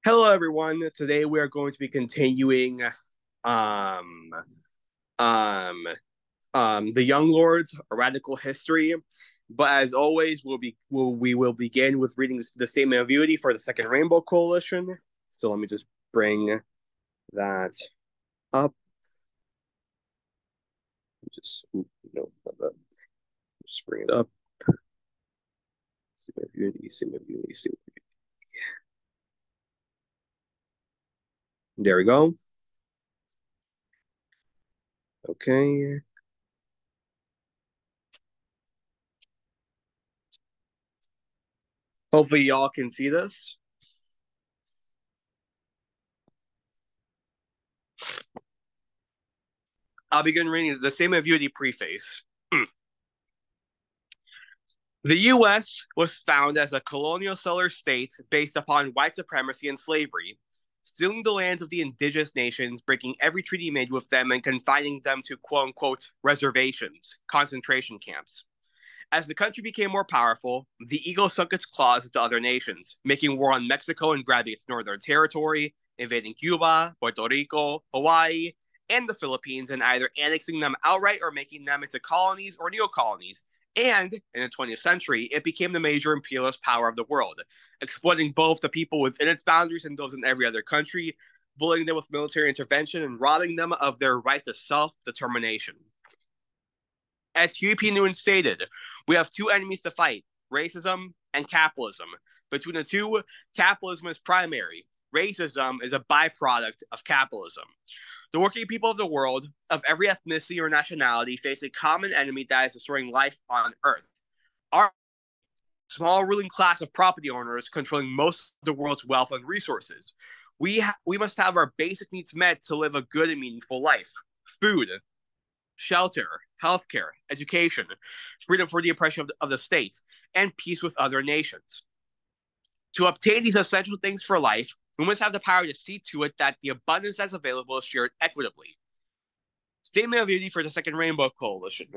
Hello, everyone. Today we are going to be continuing um, um, the Young Lords, a Radical History. But as always, we will begin with reading the Statement of Unity for the Second Rainbow Coalition. So let me just bring that up. Just just bring it up. Statement of Unity, Statement of Unity, Statement of Unity. There we go. Okay. Hopefully y'all can see this. I'll begin reading the Statement of Unity preface. The U.S. was founded as a colonial settler state based upon white supremacy and slavery, stealing the lands of the indigenous nations, breaking every treaty made with them, and confining them to quote unquote reservations, concentration camps. As the country became more powerful, the eagle sunk its claws into other nations, making war on Mexico and grabbing its northern territory, invading Cuba, Puerto Rico, Hawaii, and the Philippines, and either annexing them outright or making them into colonies or neo-colonies. And in the 20th century, it became the major imperialist power of the world, exploiting both the people within its boundaries and those in every other country, bullying them with military intervention and robbing them of their right to self-determination. As Huey P. Newton stated, we have two enemies to fight, racism and capitalism. Between the two, capitalism is primary. Racism is a byproduct of capitalism. The working people of the world, of every ethnicity or nationality, face a common enemy that is destroying life on Earth. Our small ruling class of property owners controlling most of the world's wealth and resources. We must have our basic needs met to live a good and meaningful life. Food, shelter, healthcare, education, freedom from the oppression of the state, and peace with other nations. To obtain these essential things for life, we must have the power to see to it that the abundance that's available is shared equitably. Statement of Unity for the Second Rainbow Coalition.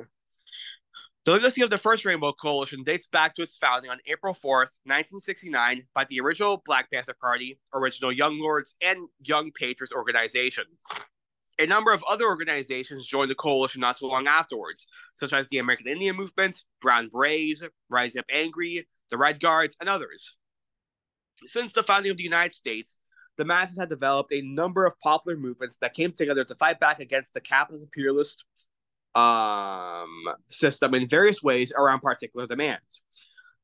The legacy of the First Rainbow Coalition dates back to its founding on April 4th, 1969, by the original Black Panther Party, original Young Lords, and Young Patriots organization. A number of other organizations joined the coalition not so long afterwards, such as the American Indian Movement, Brown Berets, Rise Up Angry, the Red Guards, and others. Since the founding of the United States, the masses had developed a number of popular movements that came together to fight back against the capitalist imperialist system in various ways around particular demands.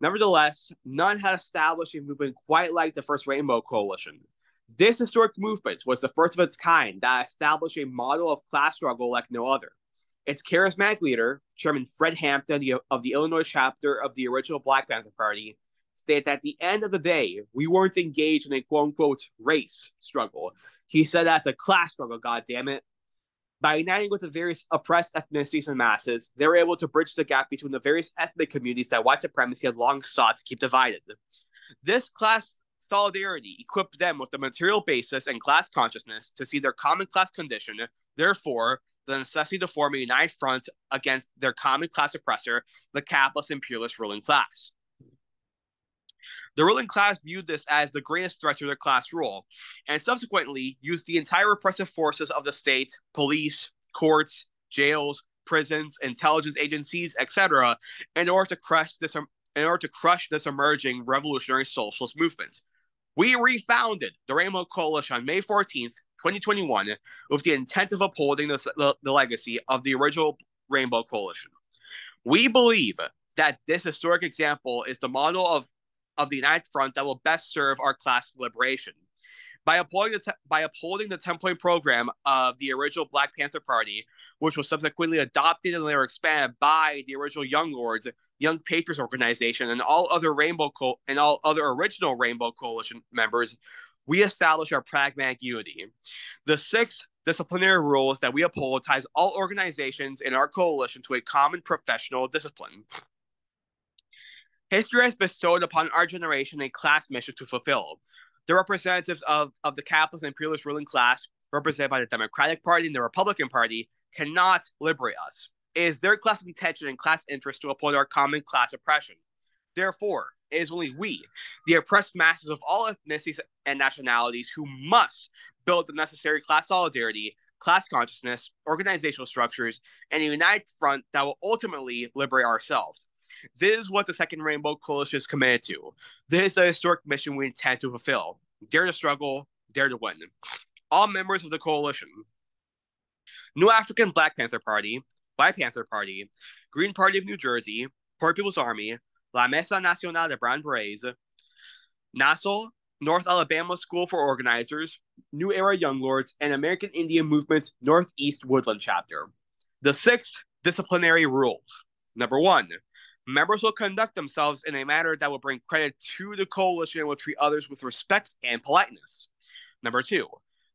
Nevertheless, none had established a movement quite like the First Rainbow Coalition. This historic movement was the first of its kind that established a model of class struggle like no other. Its charismatic leader, Chairman Fred Hampton of the Illinois chapter of the original Black Panther Party, stated that at the end of the day, we weren't engaged in a quote-unquote race struggle. He said that's a class struggle, goddammit. By uniting with the various oppressed ethnicities and masses, they were able to bridge the gap between the various ethnic communities that white supremacy had long sought to keep divided. This class solidarity equipped them with the material basis and class consciousness to see their common class condition, therefore, the necessity to form a united front against their common class oppressor, the capitalist imperialist ruling class. The ruling class viewed this as the greatest threat to their class rule, and subsequently used the entire repressive forces of the state, police, courts, jails, prisons, intelligence agencies, etc., in order to crush this emerging revolutionary socialist movement. We refounded the Rainbow Coalition on May 14th, 2021, with the intent of upholding the legacy of the original Rainbow Coalition. We believe that this historic example is the model of the United Front that will best serve our class liberation. By upholding the 10-point program of the original Black Panther Party, which was subsequently adopted and later expanded by the original Young Lords, Young Patriots organization, and all other original Rainbow Coalition members, we establish our pragmatic unity. The 6 disciplinary rules that we uphold ties all organizations in our coalition to a common professional discipline. History has bestowed upon our generation a class mission to fulfill. The representatives of the capitalist imperialist ruling class, represented by the Democratic Party and the Republican Party, cannot liberate us. It is their class intention and class interest to uphold our common class oppression. Therefore, it is only we, the oppressed masses of all ethnicities and nationalities, who must build the necessary class solidarity, class consciousness, organizational structures, and a united front that will ultimately liberate ourselves. This is what the Second Rainbow Coalition is committed to. This is the historic mission we intend to fulfill. Dare to struggle, dare to win. All members of the coalition: New African Black Panther Party, White Panther Party, Green Party of New Jersey, Poor People's Army, La Mesa Nacional de Brown Berets, NASL, North Alabama School for Organizers, New Era Young Lords, and American Indian Movement's Northeast Woodland Chapter. The 6 disciplinary rules. Number 1, members will conduct themselves in a manner that will bring credit to the coalition and will treat others with respect and politeness. Number 2,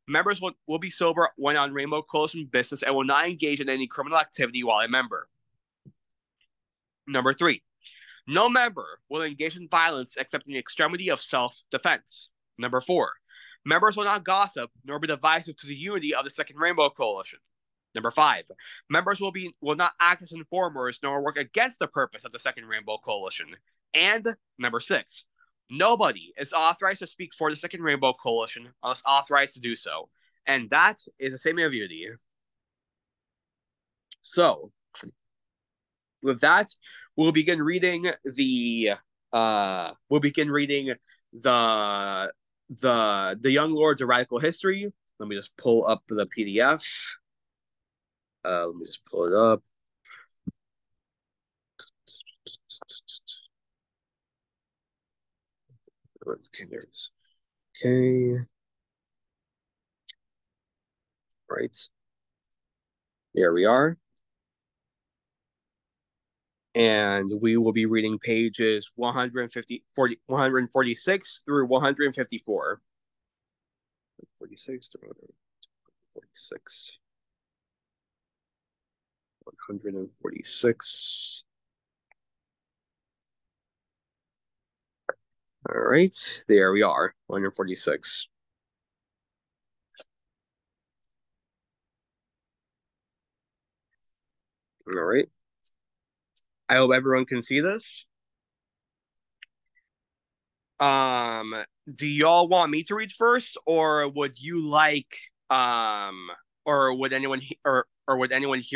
members will be sober when on Rainbow Coalition business and will not engage in any criminal activity while a member. Number 3, no member will engage in violence except in the extremity of self-defense. Number 4, members will not gossip nor be divisive to the unity of the Second Rainbow Coalition. Number 5, members will not act as informers nor work against the purpose of the Second Rainbow Coalition. And number 6, nobody is authorized to speak for the Second Rainbow Coalition unless authorized to do so. And that is a statement of unity. So, with that, we'll begin reading the Young Lords of Radical History. Let me just pull up the PDF. Let me just pull it up. Okay. Right. There we are. And we will be reading pages 146 through 154. 46 through 146. 146. All right, there we are, 146. All right. I hope everyone can see this. Do y'all want me to read first, or would you like, or would anyone here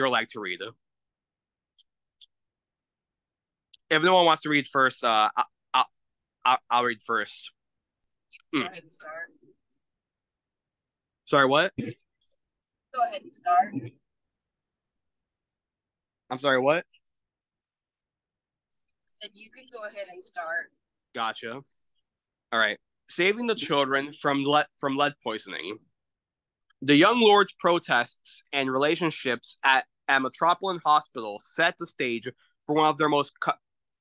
like to read? If no one wants to read first, I'll read first. Go ahead and start. Sorry, what? Go ahead and start. I'm sorry, what? Said you can go ahead and start. Gotcha. All right. Saving the children from lead poisoning. The Young Lords' protests and relationships at Metropolitan Hospital set the stage for one of their most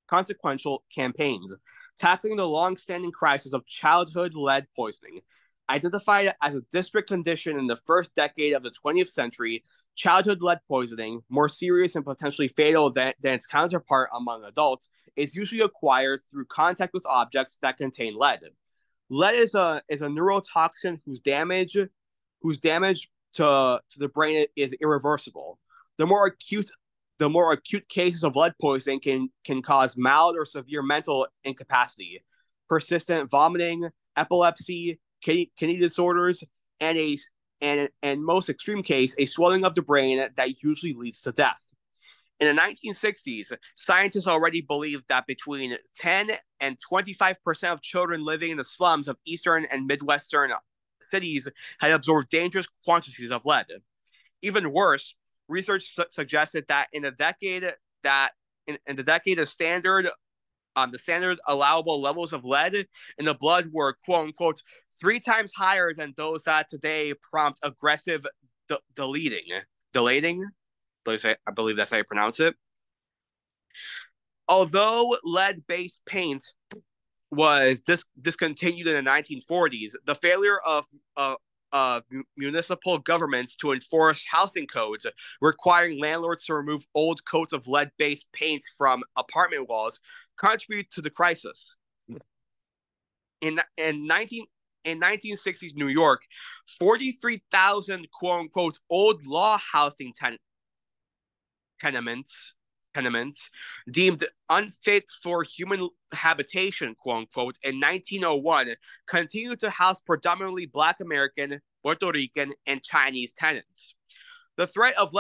consequential campaigns, tackling the long-standing crisis of childhood lead poisoning. Identified as a district condition in the first decade of the 20th century, childhood lead poisoning, more serious and potentially fatal than its counterpart among adults, is usually acquired through contact with objects that contain lead. Lead is a neurotoxin whose damage to the brain is irreversible. The more acute cases of lead poisoning can cause mild or severe mental incapacity, persistent vomiting, epilepsy, kidney disorders, and most extreme case, a swelling of the brain that usually leads to death. In the 1960s, scientists already believed that between 10 and 25% of children living in the slums of eastern and midwestern cities had absorbed dangerous quantities of lead. Even worse, research suggested that in the decade of the standard allowable levels of lead in the blood were, quote unquote, 3 times higher than those that today prompt aggressive deleting. I believe that's how you pronounce it. Although lead-based paint was discontinued in the 1940s, the failure of municipal governments to enforce housing codes requiring landlords to remove old coats of lead-based paint from apartment walls contributed to the crisis. In 1960s New York, 43,000 quote-unquote old law housing tenements tenements deemed unfit for human habitation, quote unquote, in 1901 continued to house predominantly Black American, Puerto Rican, and Chinese tenants. The threat of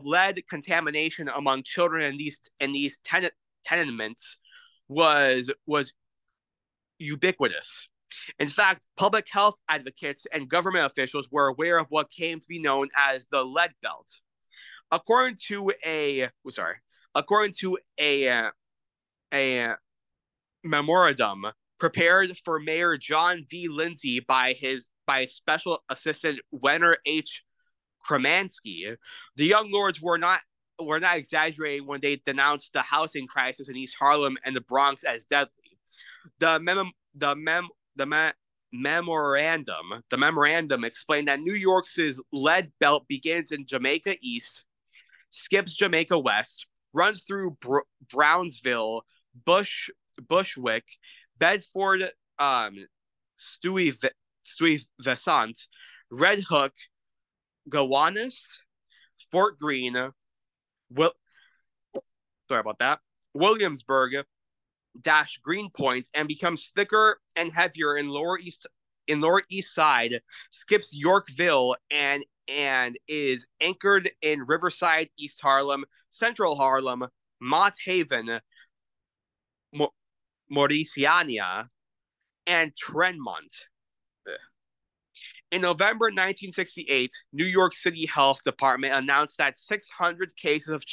lead contamination among children in these tenements was ubiquitous. In fact, public health advocates and government officials were aware of what came to be known as the lead belt. According to a a memorandum prepared for Mayor John V. Lindsay by special assistant Wenner H. Kremansky, the Young Lords were not exaggerating when they denounced the housing crisis in East Harlem and the Bronx as deadly. The memorandum explained that New York's lead belt begins in Jamaica East, skips Jamaica West, runs through Brownsville, Bushwick, Bedford, Stuyvesant, Red Hook, Gowanus, Fort Greene, Williamsburg, Greenpoint, and becomes thicker and heavier in Lower East Side, skips Yorkville, and is anchored in Riverside, East Harlem, Central Harlem, Mott Haven, Mauritiania, and Tremont. In November 1968, New York City Health Department announced that 600 cases of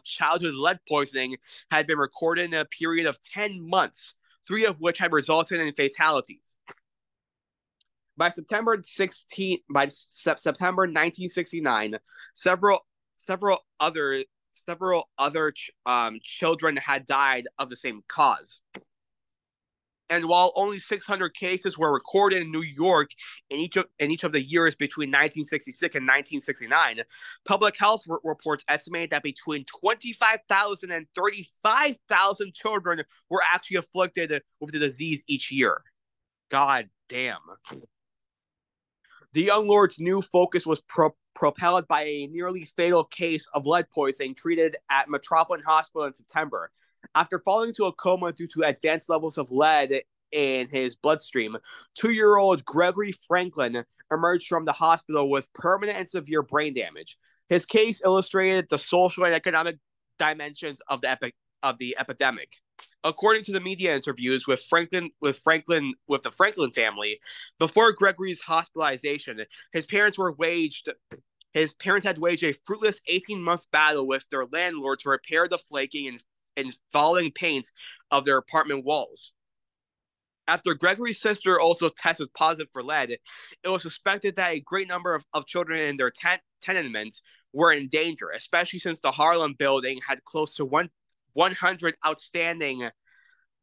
childhood lead poisoning had been recorded in a period of 10 months, 3 of which had resulted in fatalities. By September 1969, several other children had died of the same cause. And while only 600 cases were recorded in New York in each of the years between 1966 and 1969, public health reports estimated that between 25,000 and 35,000 children were actually afflicted with the disease each year. God damn. The Young Lords' new focus was propelled by a nearly fatal case of lead poisoning treated at Metropolitan Hospital in September. After falling into a coma due to advanced levels of lead in his bloodstream, 2-year-old Gregory Franklin emerged from the hospital with permanent and severe brain damage. His case illustrated the social and economic dimensions of the epidemic. According to the media interviews with the Franklin family, before Gregory's hospitalization, his parents had waged a fruitless 18-month battle with their landlord to repair the flaking and falling paint of their apartment walls. After Gregory's sister also tested positive for lead, it was suspected that a great number of children in their tenements were in danger, especially since the Harlem building had close to 100 outstanding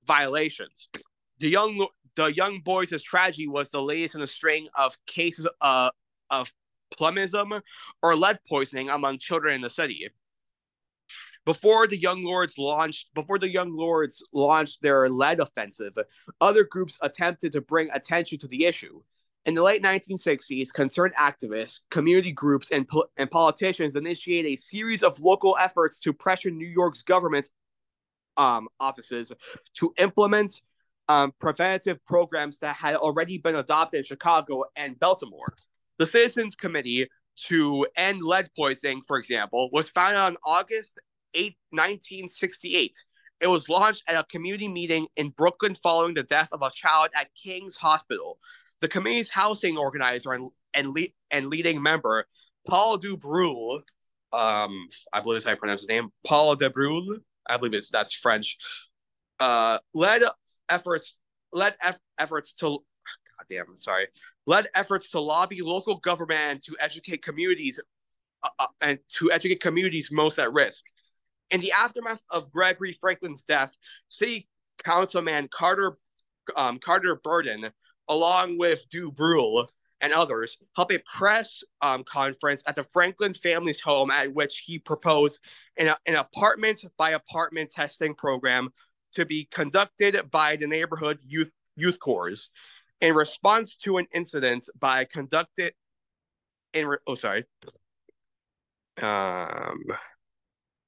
violations. The young boys' tragedy was the latest in a string of cases of plumism or lead poisoning among children in the city. Before the Young Lords launched their lead offensive, other groups attempted to bring attention to the issue. In the late 1960s, concerned activists, community groups, and politicians initiated a series of local efforts to pressure New York's government offices to implement preventative programs that had already been adopted in Chicago and Baltimore. The Citizens Committee to End Lead Poisoning, for example, was founded on August 8, 1968. It was launched at a community meeting in Brooklyn following the death of a child at King's Hospital. The committee's housing organizer and leading member, Paul Dubreuil, I believe that's how I pronounce his name, Paul Dubreuil, I believe that's French, led efforts to lobby local government and to educate communities most at risk. In the aftermath of Gregory Franklin's death, City Councilman Carter Burden, along with Dubreuil and others, held a press conference at the Franklin family's home, at which he proposed an apartment-by-apartment testing program to be conducted by the neighborhood youth corps. In response to an incident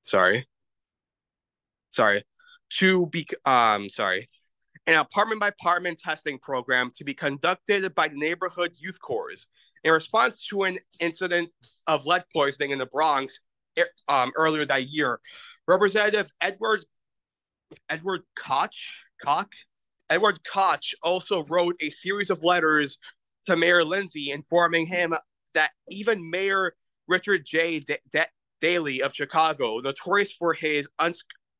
sorry. sorry, to be sorry, an apartment-by-apartment testing program to be conducted by the neighborhood youth corps in response to an incident of lead poisoning in the Bronx earlier that year. Representative Edward Koch also wrote a series of letters to Mayor Lindsay informing him that even Mayor Richard J. Daley of Chicago, notorious for his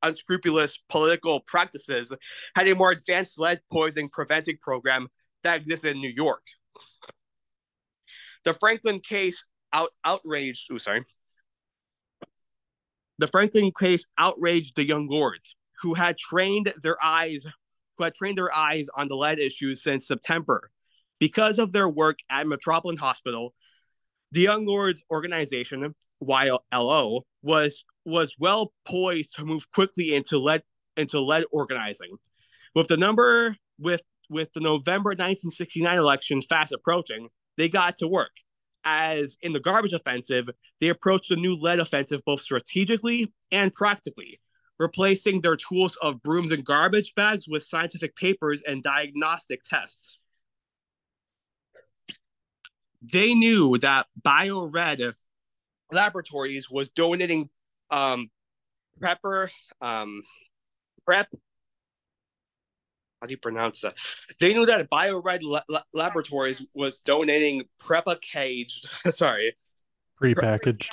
unscrupulous political practices, had a more advanced lead poisoning preventing program that existed in New York. The Franklin case outraged. The Franklin case outraged the young lords, who had trained their eyes on the lead issues since September. Because of their work at Metropolitan Hospital, the Young Lords organization, YLO, was well poised to move quickly into lead organizing. With the November 1969 election fast approaching, they got to work. As in the garbage offensive, they approached the new lead offensive both strategically and practically, replacing their tools of brooms and garbage bags with scientific papers and diagnostic tests. They knew that BioRed Laboratories was donating prep. How do you pronounce that? They knew that BioRed Laboratories was donating prepackaged, prepackaged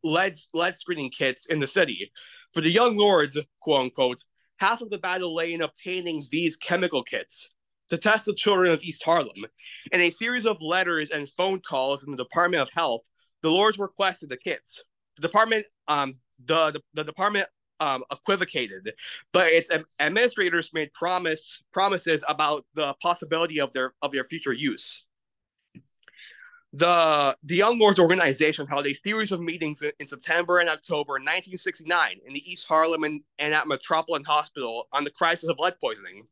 lead screening kits in the city. For the young lords, quote unquote, half of the battle lay in obtaining these chemical kits to test the children of East Harlem. In a series of letters and phone calls in the Department of Health, the lords requested the kits. The department equivocated, but its administrators made promises about the possibility of their future use. The Young Lords organization held a series of meetings in September and October 1969 in the East Harlem and at Metropolitan Hospital on the crisis of lead poisoning.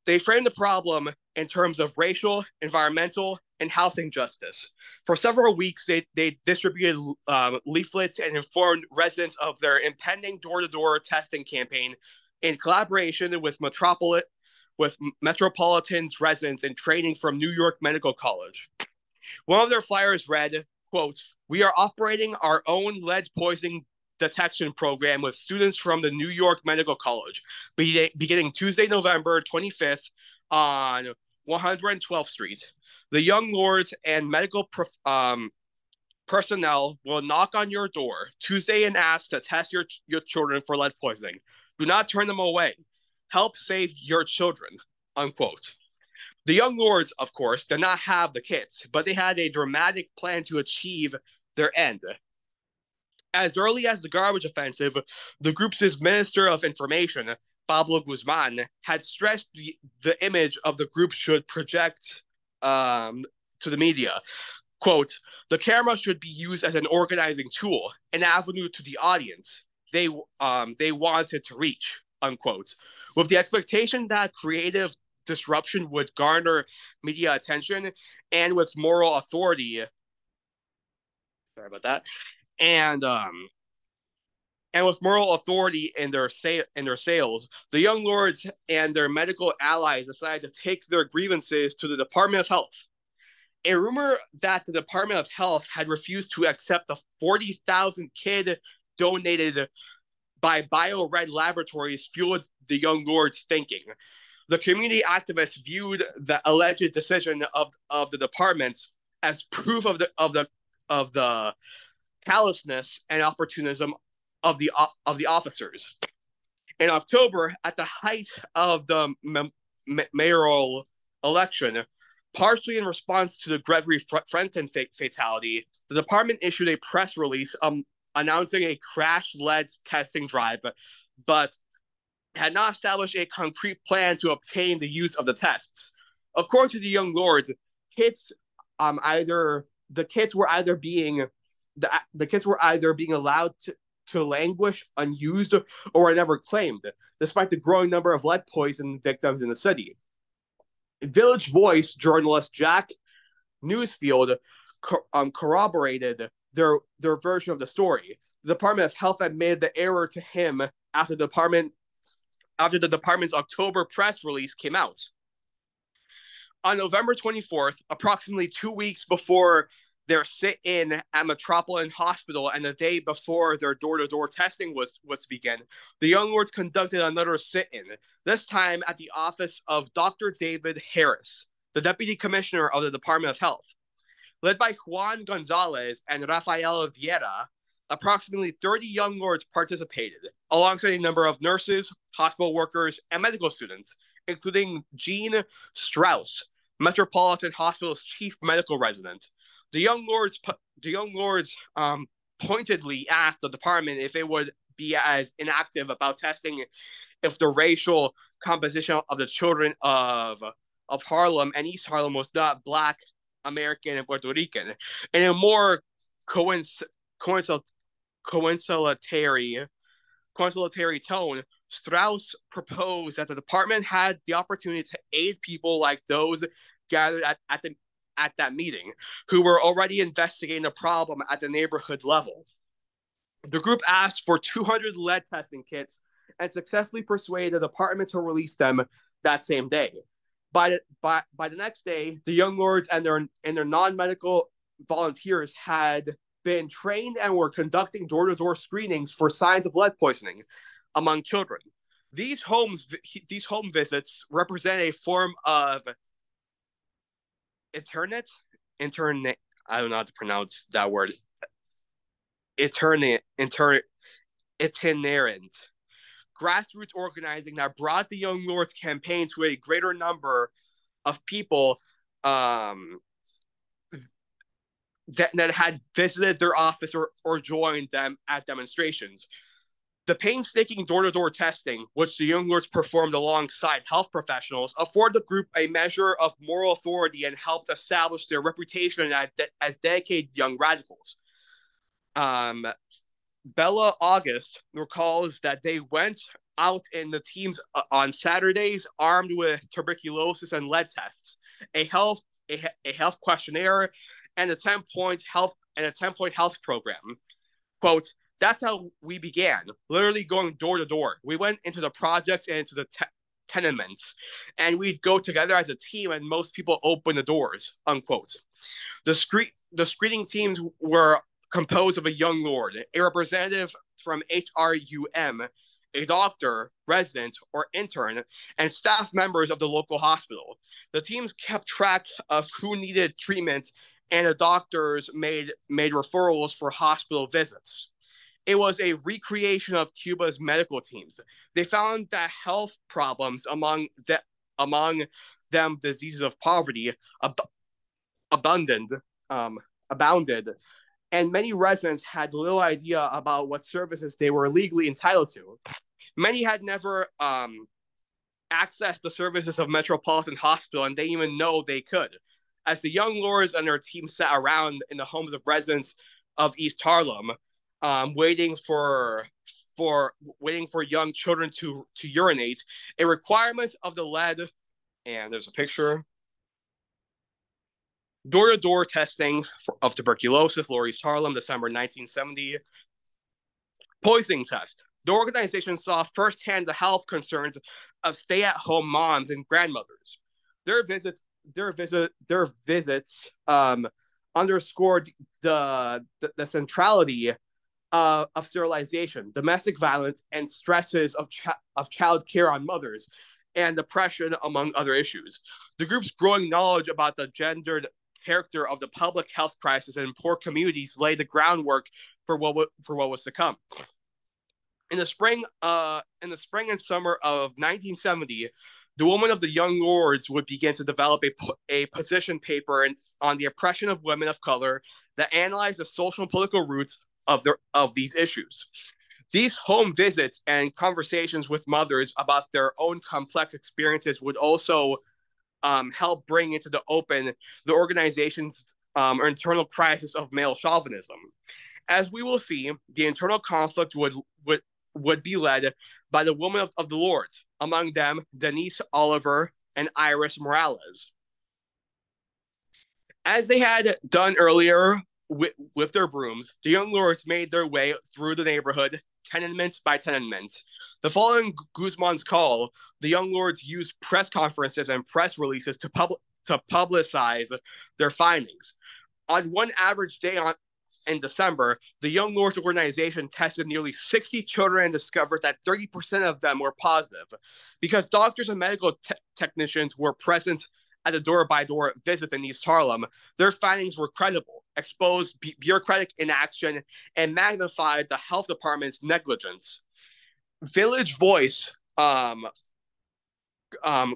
They framed the problem in terms of racial, environmental, and housing justice. For several weeks, they distributed leaflets and informed residents of their impending door-to-door testing campaign in collaboration with Metropolitan's residents in training from New York Medical College. One of their flyers read, quote, "We are operating our own lead poisoning detection program with students from the New York Medical College, beginning Tuesday, November 25th on 112th Street. The Young Lords and medical personnel will knock on your door Tuesday and ask to test your children for lead poisoning. Do not turn them away. Help save your children," unquote. The Young Lords, of course, did not have the kits, but they had a dramatic plan to achieve their end. As early as the garbage offensive, the group's Minister of Information, Pablo Guzman, had stressed the image of the group should project to the media. Quote, "The camera should be used as an organizing tool, an avenue to the audience they wanted to reach," unquote. With the expectation that creative disruption would garner media attention and with moral authority. Sorry about that. And with moral authority in their sales, the Young Lords and their medical allies decided to take their grievances to the Department of Health. A rumor that the Department of Health had refused to accept the 40,000 kit donated by BioRed Laboratories fueled the Young Lords' thinking. The community activists viewed the alleged decision of the department as proof of the callousness and opportunism of the officers. In October, at the height of the mayoral election, partially in response to the Gregory Franklin fatality, the department issued a press release announcing a crash lead testing drive, but had not established a concrete plan to obtain the use of the tests. According to the Young Lords, kits were either being allowed to languish unused or were never claimed, despite the growing number of lead poison victims in the city. Village Voice journalist Jack Newsfield corroborated their version of the story. The Department of Health admitted the error to him after the department's October press release came out. On November 24th, approximately 2 weeks before their sit-in at Metropolitan Hospital and the day before their door-to-door testing was to begin, the Young Lords conducted another sit-in, this time at the office of Dr. David Harris, the Deputy Commissioner of the Department of Health. Led by Juan Gonzalez and Rafael Vieira, approximately 30 Young Lords participated, alongside a number of nurses, hospital workers, and medical students, including Jean Strauss, Metropolitan Hospital's chief medical resident. The Young Lords pointedly asked the department if it would be as inactive about testing if the racial composition of the children of Harlem and East Harlem was not Black, American, and Puerto Rican. In a more consolatory tone, Strauss proposed that the department had the opportunity to aid people like those gathered at that meeting, who were already investigating the problem at the neighborhood level. The group asked for 200 lead testing kits and successfully persuaded the department to release them that same day. By the next day, the Young Lords and their non-medical volunteers had been trained and were conducting door-to-door screenings for signs of lead poisoning among children. These home visits represent a form of itinerant. I don't know how to pronounce that word. Itinerant grassroots organizing that brought the Young Lords campaign to a greater number of people that had visited their office or joined them at demonstrations. The painstaking door-to-door testing, which the Young Lords performed alongside health professionals, afforded the group a measure of moral authority and helped establish their reputation as dedicated young radicals. Bella August recalls that they went out in the teams on Saturdays armed with tuberculosis and lead tests, a health questionnaire, and a 10-point health program. Quote, "That's how we began, literally going door to door. We went into the projects and into the tenements, and we'd go together as a team, and most people opened the doors," unquote. The screening teams were composed of a Young Lord, a representative from HRUM, a doctor, resident, or intern, and staff members of the local hospital. The teams kept track of who needed treatment, and the doctors made referrals for hospital visits. It was a recreation of Cuba's medical teams. They found that health problems, among them diseases of poverty, abounded, and many residents had little idea about what services they were legally entitled to. Many had never accessed the services of Metropolitan Hospital, and they didn't even know they could. As the Young Lords and their team sat around in the homes of residents of East Harlem, waiting for young children to urinate, a requirement of the lead, and there's a picture, door-to-door testing of tuberculosis, Lower East Harlem, December 1970. Poisoning test. The organization saw firsthand the health concerns of stay-at-home moms and grandmothers. Their visits underscored the centrality of sterilization, domestic violence, and stresses of child care on mothers, and depression, among other issues. The group's growing knowledge about the gendered character of the public health crisis in poor communities laid the groundwork for what was to come. In the spring and summer of 1970, the women of the Young Lords would begin to develop a position paper on the oppression of women of color that analyzed the social and political roots of these issues. These home visits and conversations with mothers about their own complex experiences would also help bring into the open the organization's internal crisis of male chauvinism. As we will see, the internal conflict would be led by the women of the Lords, among them Denise Oliver and Iris Morales. As they had done earlier, with their brooms, the young lords made their way through the neighborhood, tenement by tenement. The following Guzman's call, the young lords used press conferences and press releases to publicize their findings. On one average day in December, the Young Lords organization tested nearly 60 children and discovered that 30% of them were positive. Because doctors and medical technicians were present at the door-by-door visit in East Harlem, their findings were credible, exposed bureaucratic inaction, and magnified the health department's negligence. Village Voice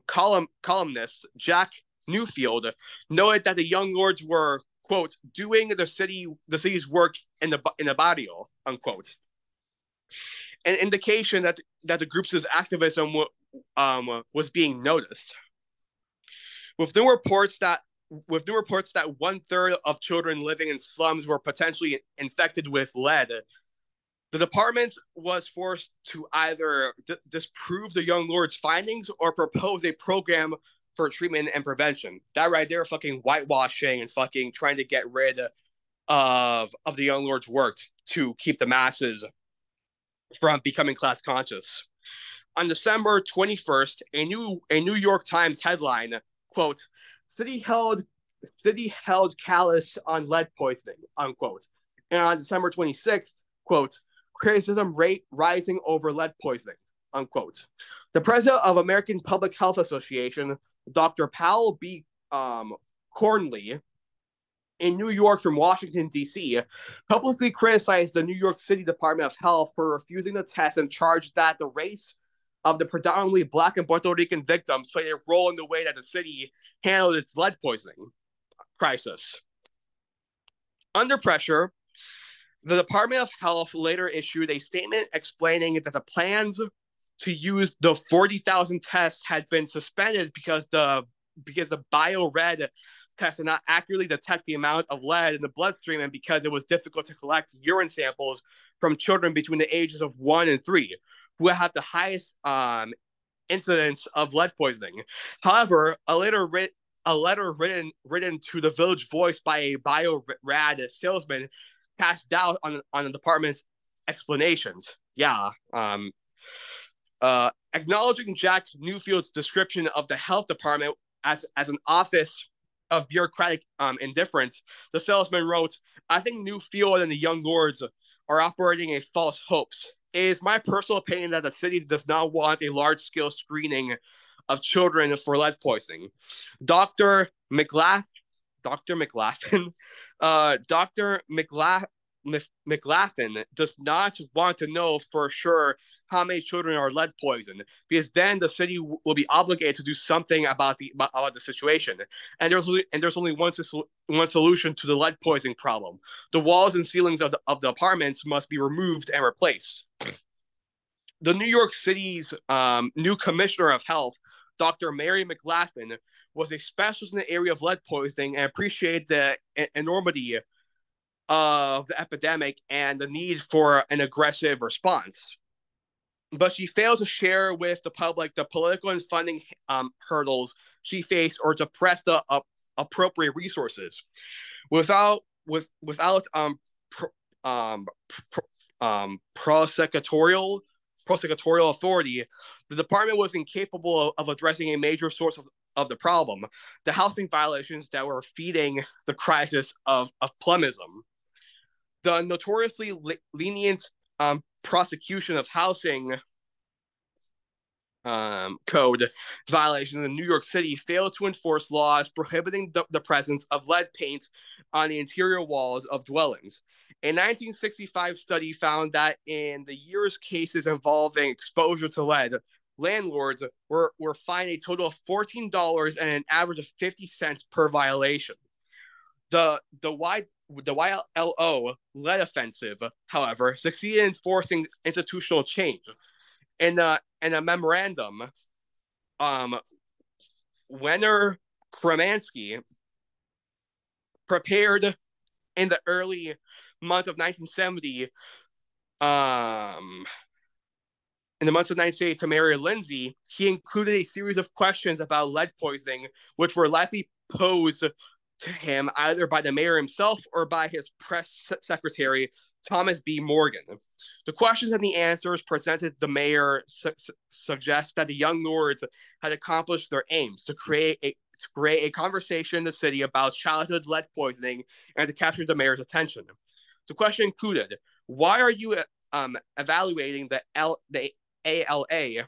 columnist Jack Newfield noted that the Young Lords were, quote, doing the city's work in the barrio, unquote. An indication that the group's activism was being noticed. With new reports that 1/3 of children living in slums were potentially infected with lead, the department was forced to either disprove the Young Lords' findings or propose a program for treatment and prevention. That right there, fucking whitewashing and fucking trying to get rid of the Young Lords' work to keep the masses from becoming class conscious. On December 21st, a New York Times headline, quote, city held callous on lead poisoning, unquote. And on December 26th, quote, criticism rate rising over lead poisoning, unquote. The president of American Public Health Association, Dr. Powell B. Cornley, in New York from Washington, D.C., publicly criticized the New York City Department of Health for refusing to test and charged that the race of the predominantly Black and Puerto Rican victims played a role in the way that the city handled its lead poisoning crisis. Under pressure, the Department of Health later issued a statement explaining that the plans to use the 40,000 tests had been suspended because the bio-red test did not accurately detect the amount of lead in the bloodstream and because it was difficult to collect urine samples from children between the ages of 1 and 3, who have the highest incidence of lead poisoning. However, a letter written to the Village Voice by a bio-rad salesman cast doubt on the department's explanations. Acknowledging Jack Newfield's description of the health department as an office of bureaucratic indifference, the salesman wrote, I think Newfield and the Young Lords are operating a false hopes. It is my personal opinion that the city does not want a large-scale screening of children for lead poisoning. Dr. McLaughlin does not want to know for sure how many children are lead poisoned, because then the city will be obligated to do something about the situation. And there's only one solution to the lead poisoning problem: the walls and ceilings of the apartments must be removed and replaced. The New York City's new commissioner of health, Dr. Mary McLaughlin, was a specialist in the area of lead poisoning and appreciated the enormity of the epidemic and the need for an aggressive response. But she failed to share with the public the political and funding hurdles she faced or to press the appropriate resources. Without prosecutorial authority, the department was incapable of addressing a major source of the problem: the housing violations that were feeding the crisis of plummism. The notoriously lenient prosecution of housing code violations in New York City failed to enforce laws prohibiting the presence of lead paint on the interior walls of dwellings. A 1965 study found that in the year's cases involving exposure to lead, landlords were fined a total of $14 and an average of 50 cents per violation. The YLO lead offensive, however, succeeded in forcing institutional change. In a memorandum, Wenner Kremansky prepared in the early months of 1970, to Mary Lindsay, he included a series of questions about lead poisoning, which were likely posed to him either by the mayor himself or by his press secretary, Thomas B. Morgan. The questions and the answers presented the mayor suggest that the young lords had accomplished their aims to create a conversation in the city about childhood lead poisoning and to capture the mayor's attention. The question included, why are you evaluating the ALA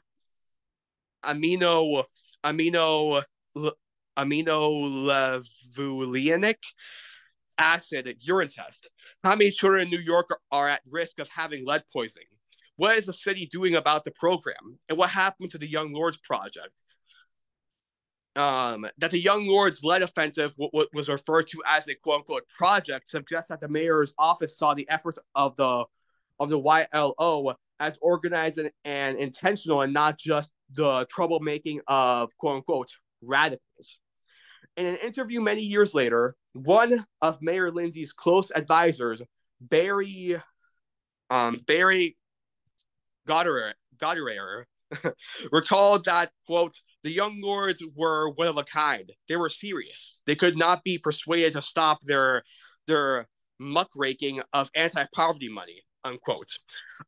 aminolevulinic acid urine test? How many children in New York are at risk of having lead poisoning? What is the city doing about the program? And what happened to the Young Lords Project? That the Young Lords lead offensive was referred to as a quote-unquote project suggests that the mayor's office saw the efforts of the YLO as organized and intentional and not just the troublemaking of quote-unquote radicals. In an interview many years later, one of Mayor Lindsay's close advisors, Barry Goddard, recalled that, quote, the Young Lords were one of a kind. They were serious. They could not be persuaded to stop their muckraking of anti-poverty money, unquote.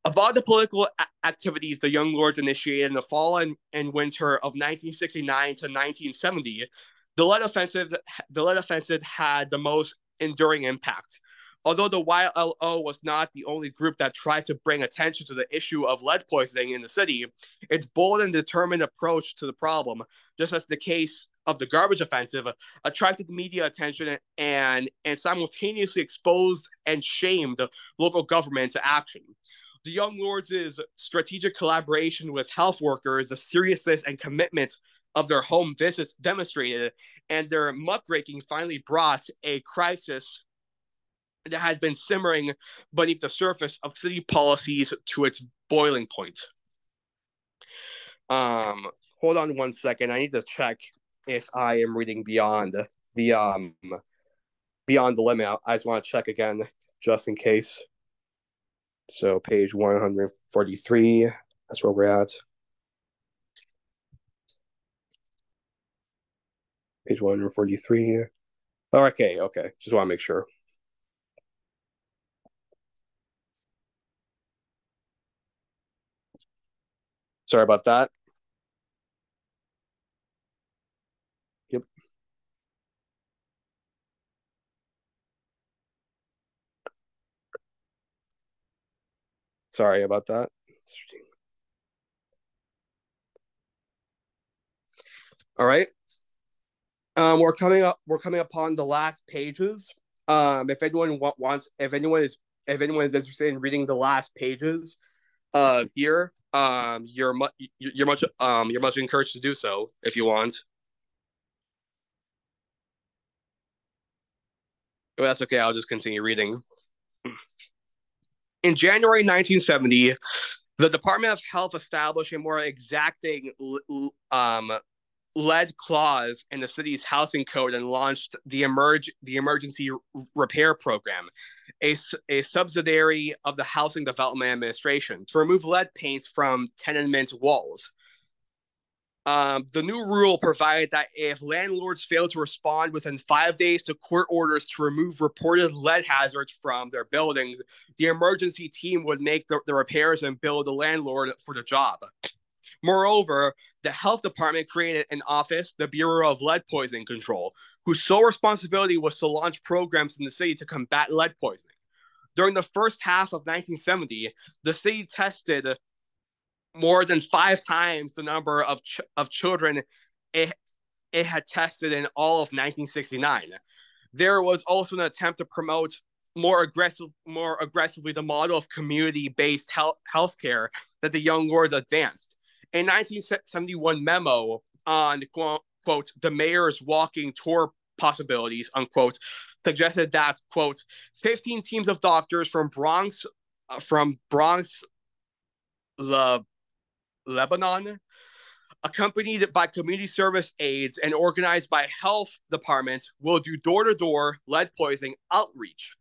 Of all the political activities the Young Lords initiated in the fall and winter of 1969 to 1970, the lead offensive had the most enduring impact. Although the YLO was not the only group that tried to bring attention to the issue of lead poisoning in the city, its bold and determined approach to the problem, just as the case of the garbage offensive, attracted media attention and simultaneously exposed and shamed local government to action. The Young Lords' strategic collaboration with health workers, the seriousness and commitment of their home visits demonstrated, and their muckraking finally brought a crisis that had been simmering beneath the surface of city policies to its boiling point. Hold on one second. I need to check if I am reading beyond the limit. I just want to check again, just in case. So page 143, that's where we're at. Page 143. Okay. Just want to make sure. Sorry about that. Yep. Sorry about that. All right. We're coming upon the last pages. If anyone is interested in reading the last pages, here, you're much encouraged to do so if you want. But that's okay. I'll just continue reading. In January 1970, the Department of Health established a more exacting lead clause in the city's housing code and launched the Emergency Repair Program, a subsidiary of the Housing Development Administration, to remove lead paints from tenement walls. The new rule provided that if landlords failed to respond within 5 days to court orders to remove reported lead hazards from their buildings, the emergency team would make the repairs and bill the landlord for the job. Moreover, the health department created an office, the Bureau of Lead Poisoning Control, whose sole responsibility was to launch programs in the city to combat lead poisoning. During the first half of 1970, the city tested more than 5 times the number of children it had tested in all of 1969. There was also an attempt to promote more aggressively the model of community-based healthcare that the Young Lords advanced. A 1971 memo on, quote, the mayor's walking tour possibilities, unquote, suggested that, quote, 15 teams of doctors from Bronx, Lebanon, accompanied by community service aides and organized by health departments, will do door-to-door lead poisoning outreach.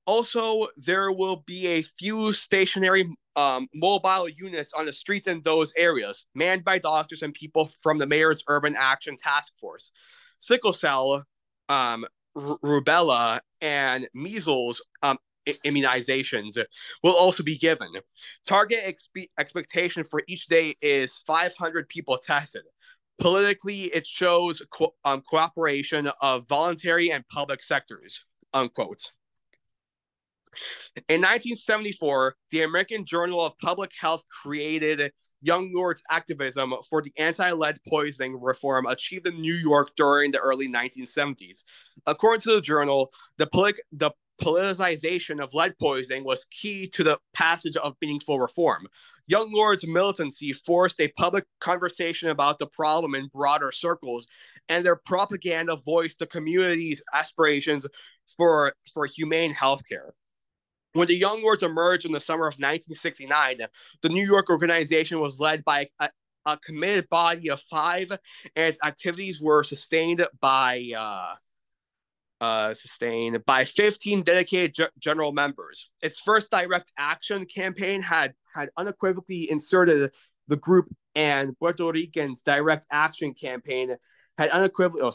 Also, there will be a few stationary mobile units on the streets in those areas, manned by doctors and people from the mayor's Urban Action Task Force. Sickle cell rubella, and measles immunizations will also be given. Target expectation for each day is 500 people tested. Politically, it shows cooperation of voluntary and public sectors, unquote. In 1974, the American Journal of Public Health created Young Lord's activism for the anti-lead poisoning reform achieved in New York during the early 1970s. According to the journal, the politicization of lead poisoning was key to the passage of meaningful reform. Young Lord's militancy forced a public conversation about the problem in broader circles, and their propaganda voiced the community's aspirations for humane healthcare. When the Young Lords emerged in the summer of 1969, the New York organization was led by a committed body of 5, and its activities were sustained by 15 dedicated general members. Its first direct action campaign had unequivocally inserted the group, and Puerto Rican's direct action campaign had unequivocally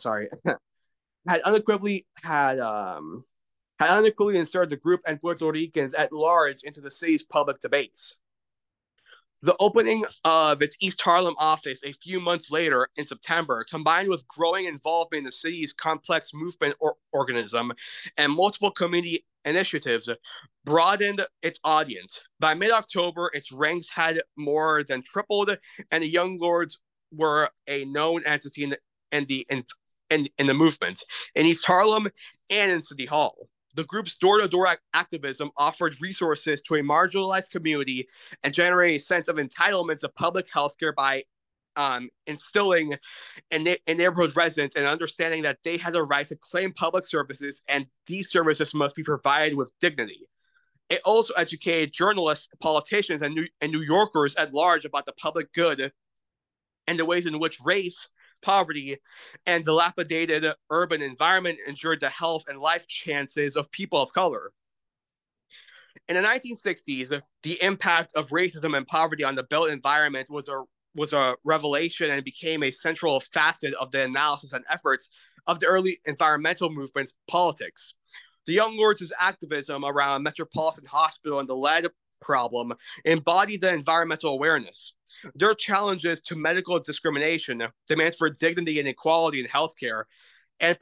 inserted the group and Puerto Ricans at large into the city's public debates. The opening of its East Harlem office a few months later in September, combined with growing involvement in the city's complex movement organism and multiple community initiatives, broadened its audience. By mid-October, its ranks had more than tripled, and the Young Lords were a known entity in the movement in East Harlem and in City Hall. The group's door-to-door activism offered resources to a marginalized community and generated a sense of entitlement to public health care by instilling in neighborhood residents an understanding that they had a right to claim public services, and these services must be provided with dignity. It also educated journalists, politicians, and New Yorkers at large about the public good and the ways in which race, poverty, and dilapidated urban environment injured the health and life chances of people of color. In the 1960s, the impact of racism and poverty on the built environment was a revelation and became a central facet of the analysis and efforts of the early environmental movement's politics. The Young Lords' activism around Metropolitan Hospital and the lead problem embodied the environmental awareness. Their challenges to medical discrimination, demands for dignity and equality in healthcare, and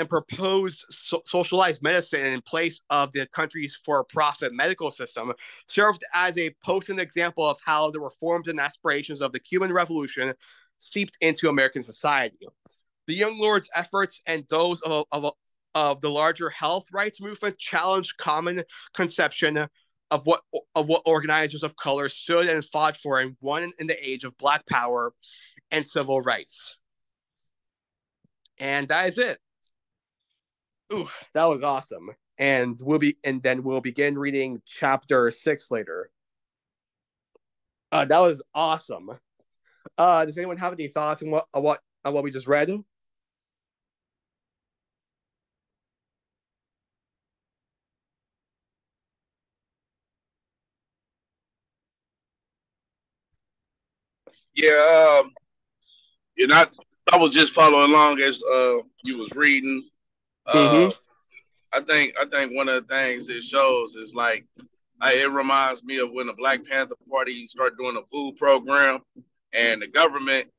proposed socialized medicine in place of the country's for-profit medical system served as a potent example of how the reforms and aspirations of the Cuban Revolution seeped into American society. The Young Lords' efforts and those of the larger health rights movement challenged common conception of what organizers of color stood and fought for and won in the age of Black power and civil rights. And that is it. Ooh, that was awesome. And then we'll begin reading chapter 6 later. That was awesome. Does anyone have any thoughts on what we just read? Yeah, I was just following along as you was reading. Mm-hmm. I think one of the things it shows is like it reminds me of when the Black Panther Party started doing a food program, and the government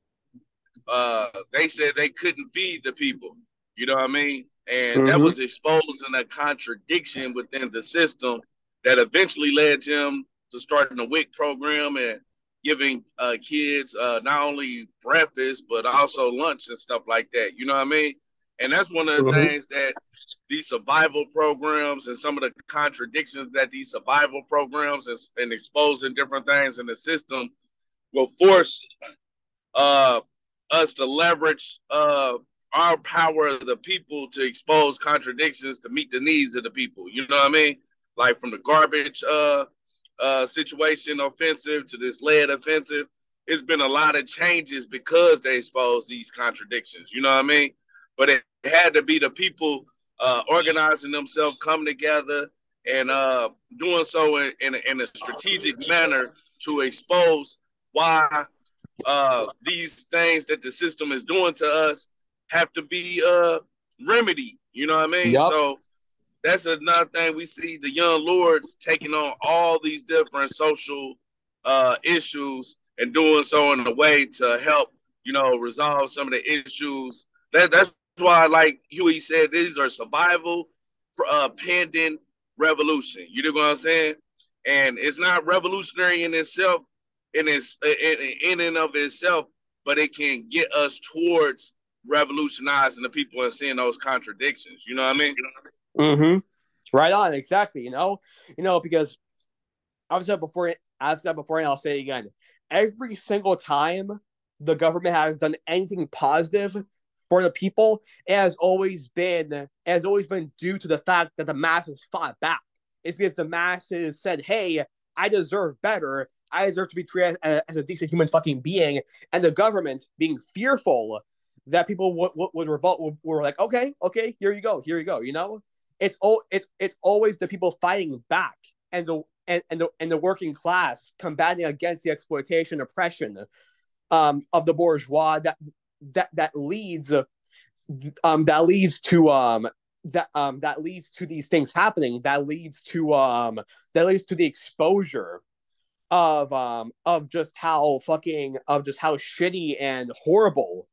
they said they couldn't feed the people. You know what I mean? And that was exposing a contradiction within the system that eventually led him to starting a WIC program and giving kids not only breakfast but also lunch and stuff like that. You know what I mean? And that's one of the things that these survival programs and some of the contradictions that these survival programs and exposing different things in the system will force us to leverage our power of the people to expose contradictions to meet the needs of the people. You know what I mean? Like from the garbage situation offensive to this lead offensive, it's been a lot of changes because they expose these contradictions. You know what I mean? But it had to be the people organizing themselves, coming together, and doing so in a strategic manner to expose why these things that the system is doing to us have to be remedy. You know what I mean? Yep. So that's another thing we see the young lords taking on all these different social issues and doing so in a way to help, resolve some of the issues. That's why, like Huey said, these are survival pending revolution. You know what I'm saying? And it's not revolutionary in itself, in and of itself, but it can get us towards revolutionizing the people and seeing those contradictions. You know what I mean? Mm-hmm. Right on, exactly. Because I've said before, and I'll say it again. Every single time the government has done anything positive for the people, it has always been due to the fact that the masses fought back. It's because the masses said, "Hey, I deserve better. I deserve to be treated as a decent human fucking being," and the government, being fearful that people would revolt, were like, "Okay, here you go. It's always the people fighting back and the working class combating against the exploitation, oppression of the bourgeois that leads to these things happening. That leads to the exposure of just how shitty and horrible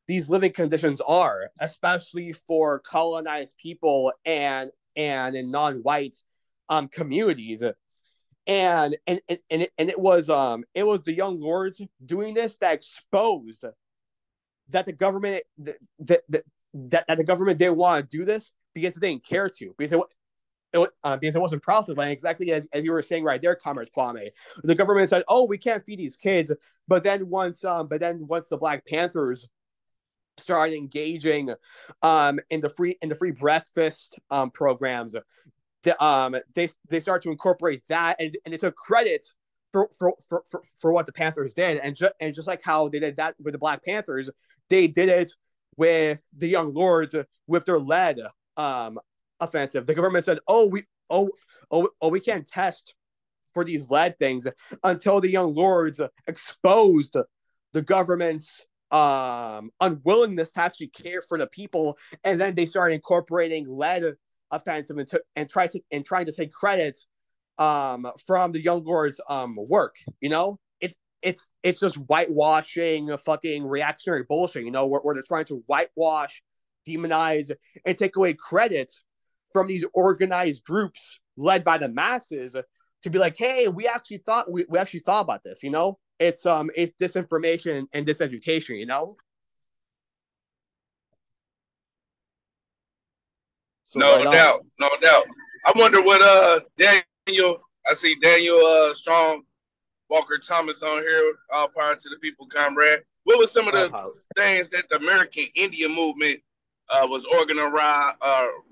these living conditions are, especially for colonized people and in non-white communities. And it was the young lords doing this that exposed that the government that the government didn't want to do this because they didn't care to, because it wasn't profitable. And exactly as you were saying right there, Comrade Kwame, the government said, "Oh, we can't feed these kids." But then once the Black Panthers started engaging in the free breakfast programs, they started to incorporate that, and they took credit for what the Panthers did, and just like how they did that with the Black Panthers, they did it with the Young Lords with their lead offensive. The government said, we can't test for these lead things until the Young Lords exposed the government's unwillingness to actually care for the people, and then they started incorporating lead offensive and trying to take credit from the Young Lords work. It's just whitewashing fucking reactionary bullshit, where they're trying to whitewash, demonize, and take away credit from these organized groups led by the masses to be like, hey, we actually thought about this. It's disinformation and diseducation. So No doubt. I wonder what Daniel. I see Daniel Strong, Walker Thomas on here. All power to the people, comrade. What was some of the things that the American Indian movement was organized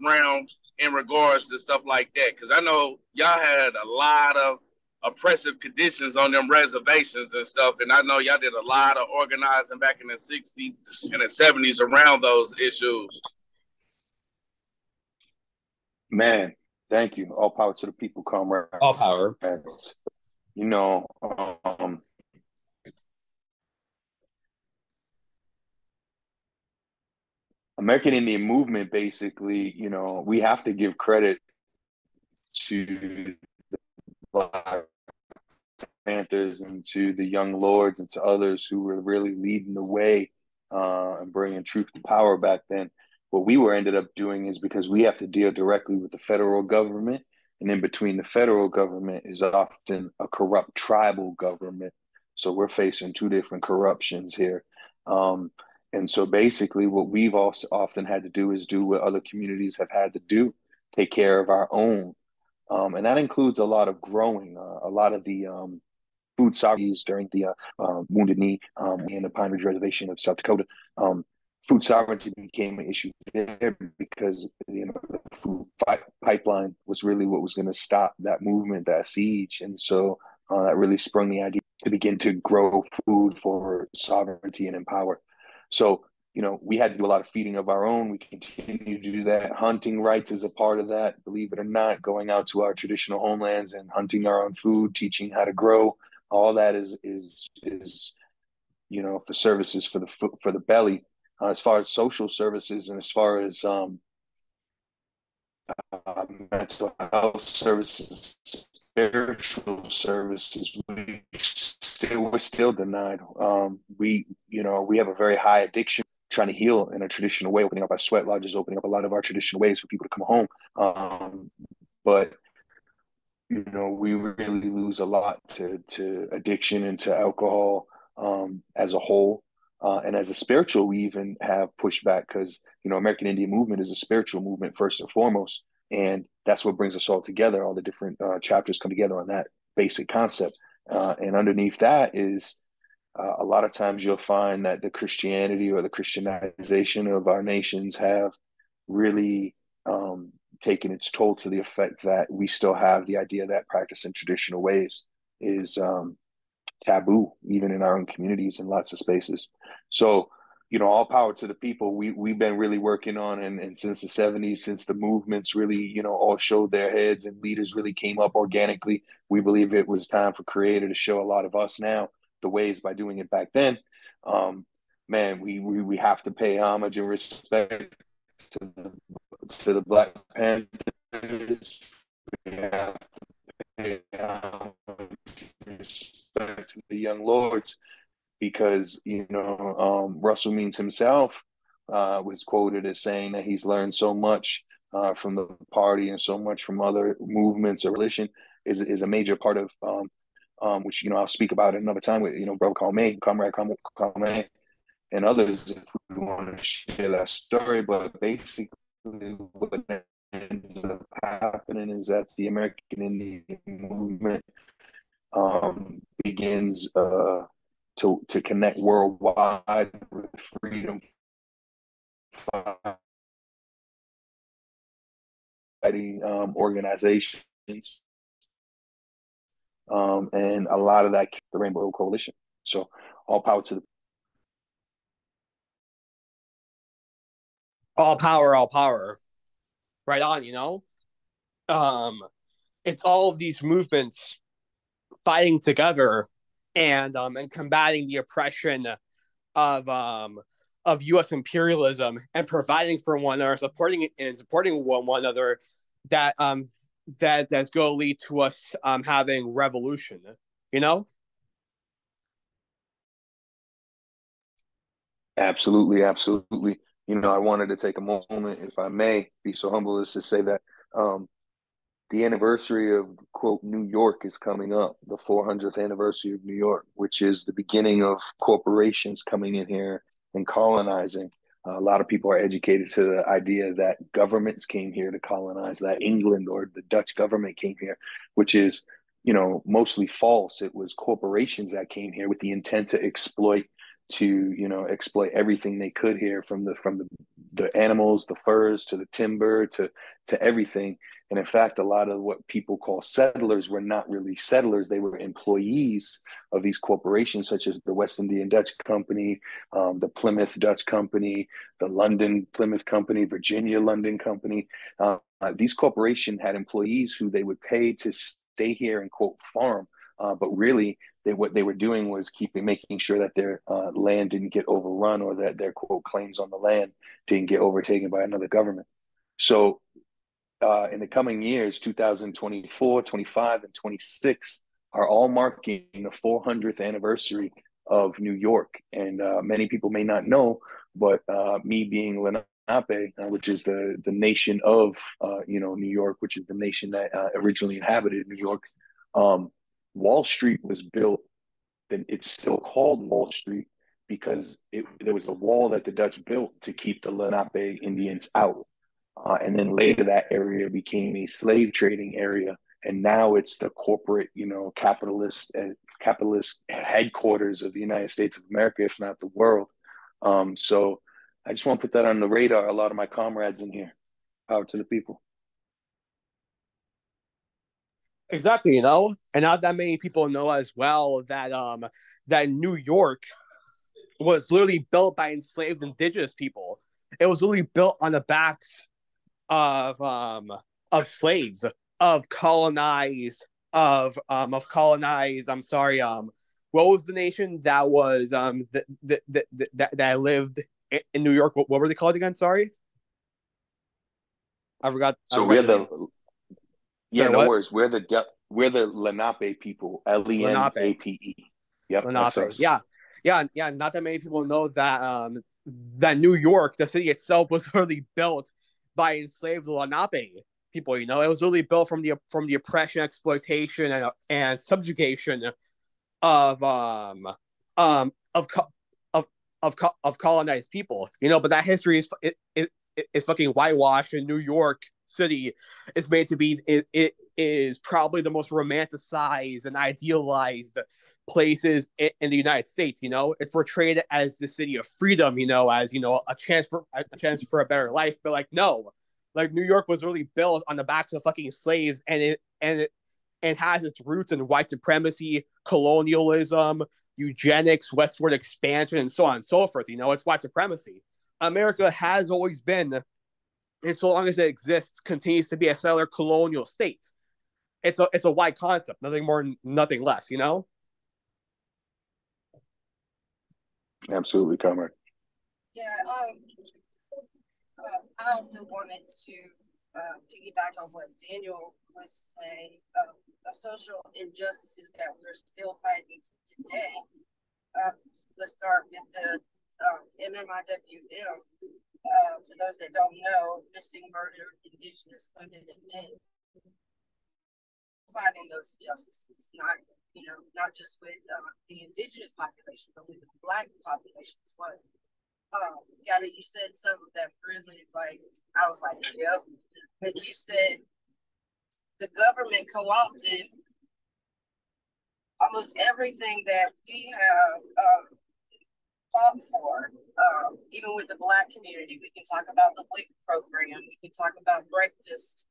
around in regards to stuff like that? Because I know y'all had a lot of oppressive conditions on them reservations and stuff, and I know y'all did a lot of organizing back in the 60s and the 70s around those issues. Man, thank you. All power to the people, comrade. All power. American Indian movement, basically, we have to give credit to the Black Panthers and to the Young Lords and to others who were really leading the way and bringing truth to power back then. What we ended up doing is, because we have to deal directly with the federal government, and in between the federal government is often a corrupt tribal government. So we're facing two different corruptions here. And so basically what we've also often had to do is do what other communities have had to do, take care of our own. And that includes a lot of growing, a lot of the food sovereignty during the Wounded Knee and the Pine Ridge Reservation of South Dakota. Food sovereignty became an issue there because the food pipeline was really what was going to stop that movement, that siege, and so that really sprung the idea to begin to grow food for sovereignty and empower. So we had to do a lot of feeding of our own. We continue to do that. Hunting rights is a part of that, believe it or not. Going out to our traditional homelands and hunting our own food, teaching how to grow, all that is for services for the belly. as far as social services and as far as mental health services, spiritual services, we're still denied. We have a very high addiction. Trying to heal in a traditional way, opening up our sweat lodges, opening up a lot of our traditional ways for people to come home. But we really lose a lot to addiction and to alcohol as a whole. And as a spiritual, we even have pushback because, American Indian movement is a spiritual movement first and foremost. And that's what brings us all together. All the different chapters come together on that basic concept. And underneath that is a lot of times you'll find that the Christianity or the Christianization of our nations have really taken its toll to the effect that we still have the idea that practicing traditional ways is taboo, even in our own communities in lots of spaces. So, all power to the people. We've been really working on, and since the 70s, since the movements really, all showed their heads and leaders really came up organically, we believe it was time for Creator to show a lot of us now the ways by doing it back then. Man, we have to pay homage and respect to the Black Panthers. We have to pay homage and respect to the young lords because Russell Means himself was quoted as saying that he's learned so much from the party and so much from other movements or religion is a major part of which I'll speak about another time with Bro Comrade Kwame, and others if we want to share that story. But basically, what ends up happening is that the American Indian movement begins to connect worldwide with freedom fighting organizations. And a lot of that the Rainbow Coalition. So all power to the all power. Right on, it's all of these movements fighting together and combating the oppression of U.S. imperialism and providing for one another, supporting one another. That's going to lead to us having revolution. Absolutely. I wanted to take a moment, if I may, be so humble as to say that the anniversary of, quote, New York is coming up, the 400th anniversary of New York, which is the beginning of corporations coming in here and colonizing. A lot of people are educated to the idea that governments came here to colonize, that England or the Dutch government came here, which is, mostly false. It was corporations that came here with the intent to exploit everything they could here, from the animals, the furs, to the timber, to everything. And in fact, a lot of what people call settlers were not really settlers. They were employees of these corporations, such as the West Indian Dutch Company, the Plymouth Dutch Company, the London Plymouth Company, Virginia London Company. These corporations had employees who they would pay to stay here and, quote, farm. But really, what they were doing was making sure that their land didn't get overrun, or that their, quote, claims on the land didn't get overtaken by another government. So in the coming years, 2024, 25, and 26 are all marking the 400th anniversary of New York. And many people may not know, but me being Lenape, which is the nation of New York, which is the nation that originally inhabited New York, Wall Street was built. Then it's still called Wall Street because there was a wall that the Dutch built to keep the Lenape Indians out. And then later that area became a slave trading area. And now it's the corporate, capitalist headquarters of the United States of America, if not the world. So I just want to put that on the radar. A lot of my comrades in here. Power to the people. Exactly, and not that many people know as well that New York was literally built by enslaved indigenous people. It was literally built on the backs of slaves, of colonized. I'm sorry. What was the nation that was that lived in New York. What were they called again? Sorry, I forgot. So we're the name. yeah, Say no what? worries. We're the Lenape people. Lenape. Lenape. Yep, that's Lenape. us. Yeah. Not that many people know that that New York, the city itself, was really built by enslaved Lenape people. You know, it was really built from the oppression, exploitation, and subjugation of of of colonized people. You know, but that history is fucking whitewashed, and New York City is made to be it is probably the most romanticized and idealized places in the United States. You know, it's portrayed as the city of freedom. You know, as a chance for a better life. But like, no, like New York was really built on the backs of fucking slaves, and has its roots in white supremacy, colonialism, eugenics, westward expansion, and so on and so forth. You know, it's white supremacy. America has always been, and so long as it exists, continues to be a settler colonial state. It's a white concept, nothing more, nothing less. You know. Absolutely, comrade. Yeah, I also wanted to piggyback on what Daniel was saying of social injustices that we're still fighting today. Let's start with the MMIWM. For those that don't know, missing, murdered Indigenous women and men, fighting those injustices, not just with the Indigenous population, but with the Black population as well. Gabby, you said something that really, I was like, yep. But you said the government co-opted almost everything that we have fought for. Even with the Black community, we can talk about the WIC program. We can talk about breakfast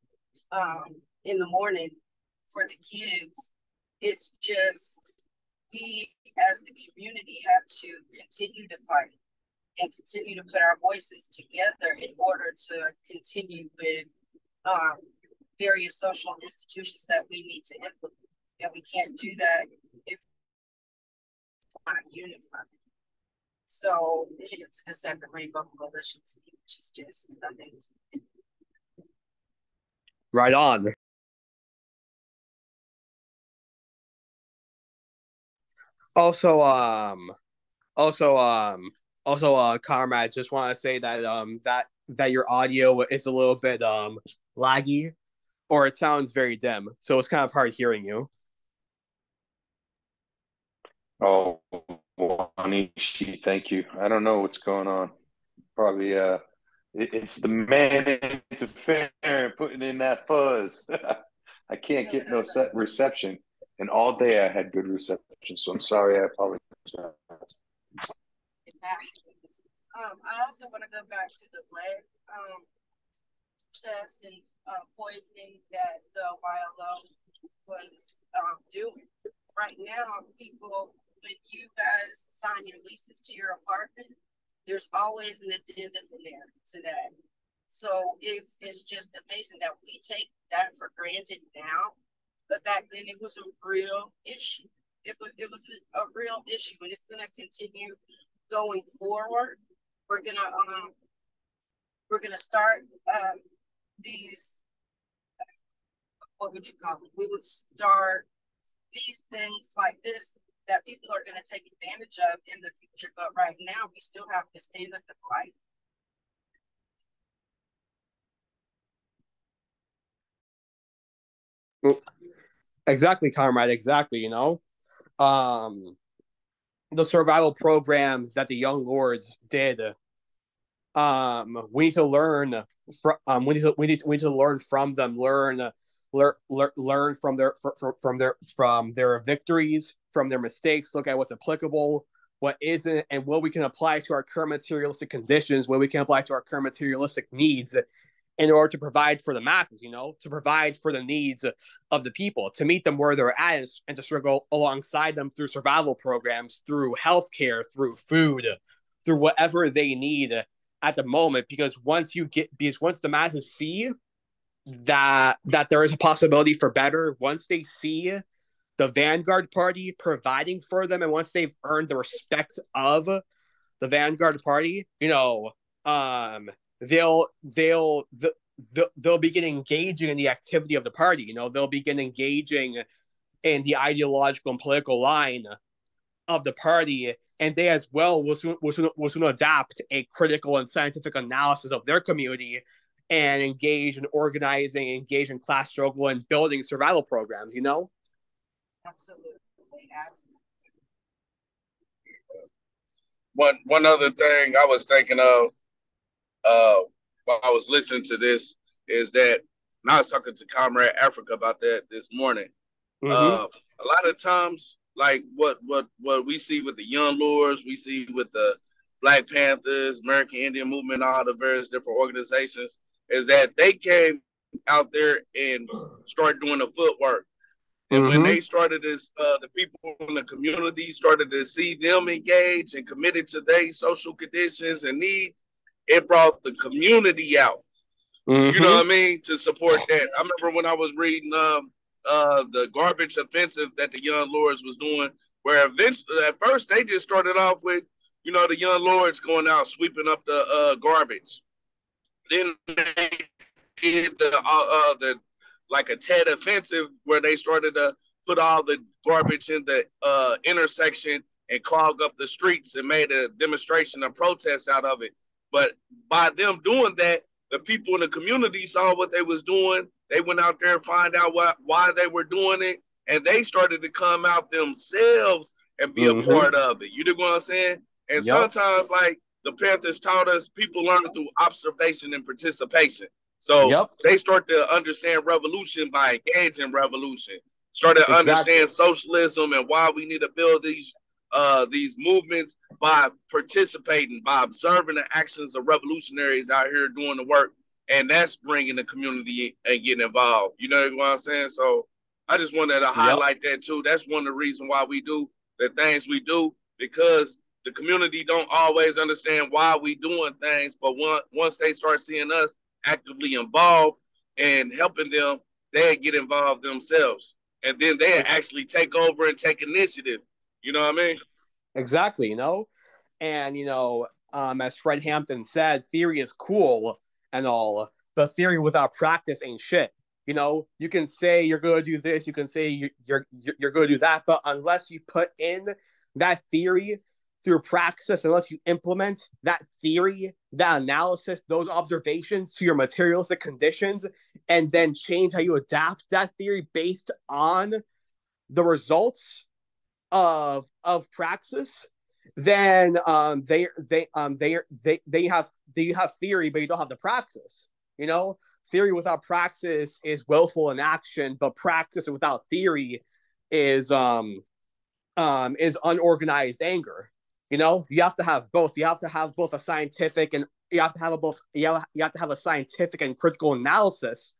in the morning for the kids. It's just we as the community have to continue to fight and continue to put our voices together in order to continue with various social institutions that we need to implement. And we can't do that if we're not unified. So it's the Second Rainbow Coalition to me, which is just amazing. Right on. Also, comrade, just want to say that your audio is a little bit laggy, or it sounds very dim, so it's kind of hard hearing you. Oh, Anishi, thank you. I don't know what's going on. Probably it's the man interfering, putting in that fuzz. I can't get no set reception, and all day I had good reception. So I'm sorry. I apologize. I also want to go back to the lead test and poisoning that the YLO was doing. Right now, people, when you guys sign your leases to your apartment, there's always an addendum in there to that. So it's just amazing that we take that for granted now, but back then it was a real issue. It was a real issue, and it's going to continue going forward. We're gonna start these. What would you call them? We would start these things like this that people are going to take advantage of in the future. But right now, we still have to stand up and fight. Exactly, comrade. Exactly. You know, the survival programs that the Young Lords did. We need to learn from. We need to learn from them. Learn from their victories, from their mistakes. Look at what's applicable, what isn't, and what we can apply to our current materialistic conditions. What we can apply to our current materialistic needs, in order to provide for the masses, you know, to provide for the needs of the people, to meet them where they're at, and to struggle alongside them through survival programs, through healthcare, through food, through whatever they need at the moment. Because once the masses see that there is a possibility for better, once they see the Vanguard Party providing for them, and once they've earned the respect of the Vanguard Party, they'll begin engaging in the activity of the party. They'll begin engaging in the ideological and political line of the party, and they as well will soon adapt a critical and scientific analysis of their community and engage in organizing, engage in class struggle, and building survival programs. Absolutely. One other thing I was thinking of while I was listening to this is that, and I was talking to Comrade Africa about that this morning. Mm-hmm. A lot of times, like what we see with the Young Lords, we see with the Black Panthers, American Indian Movement, all the various different organizations, is that they came out there and started doing the footwork. And when they started this, the people in the community started to see them engage and committed to their social conditions and needs, it brought the community out. You know what I mean? To support that. I remember when I was reading the garbage offensive that the Young Lords was doing, where eventually, at first, they just started off with, the Young Lords going out sweeping up the garbage. Then they did the like a TED offensive where they started to put all the garbage in the intersection and clog up the streets and made a demonstration of protest out of it. But by them doing that, the people in the community saw what they was doing. They went out there and find out why they were doing it, and they started to come out themselves and be a part of it. You know what I'm saying? And sometimes, like the Panthers taught us, people learn through observation and participation. So they start to understand revolution by engaging revolution. Start to understand socialism and why we need to build these movements by participating, by observing the actions of revolutionaries out here doing the work. And that's bringing the community and getting involved. You know what I'm saying? So I just wanted to highlight that too. That's one of the reasons why we do the things we do, because the community don't always understand why we doing things. But once they start seeing us actively involved and helping them, they get involved themselves. And then they actually take over and take initiative. You know what I mean? Exactly, And, as Fred Hampton said, theory is cool and all, but theory without practice ain't shit. You can say you're going to do this, you can say you're going to do that, but unless you put in that theory through praxis, unless you implement that theory, that analysis, those observations to your materialistic conditions, and then change how you adapt that theory based on the results of praxis, then they have theory, but you don't have the praxis. Theory without praxis is willful inaction, but praxis without theory is unorganized anger. You have to have both. You have to have both a scientific and you have to have a scientific and critical analysis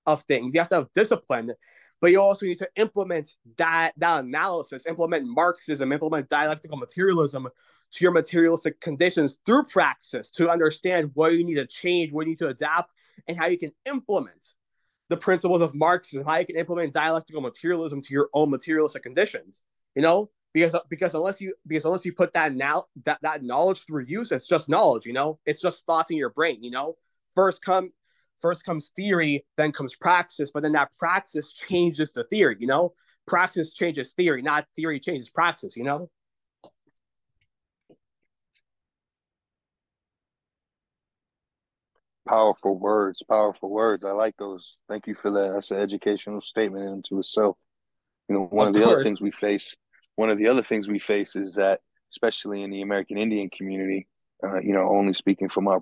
of things. You have to have discipline, but you also need to implement that analysis, implement Marxism, implement dialectical materialism to your materialistic conditions through praxis to understand what you need to change, what you need to adapt, and how you can implement the principles of Marxism, how you can implement dialectical materialism to your own materialistic conditions. Because unless you put that knowledge through use, it's just knowledge. It's just thoughts in your brain. First comes theory, then comes praxis, but then that praxis changes the theory. Praxis changes theory, not theory changes praxis. Powerful words, powerful words. I like those. Thank you for that. That's an educational statement into itself. One of the other things we face is that, especially in the American Indian community, only speaking from our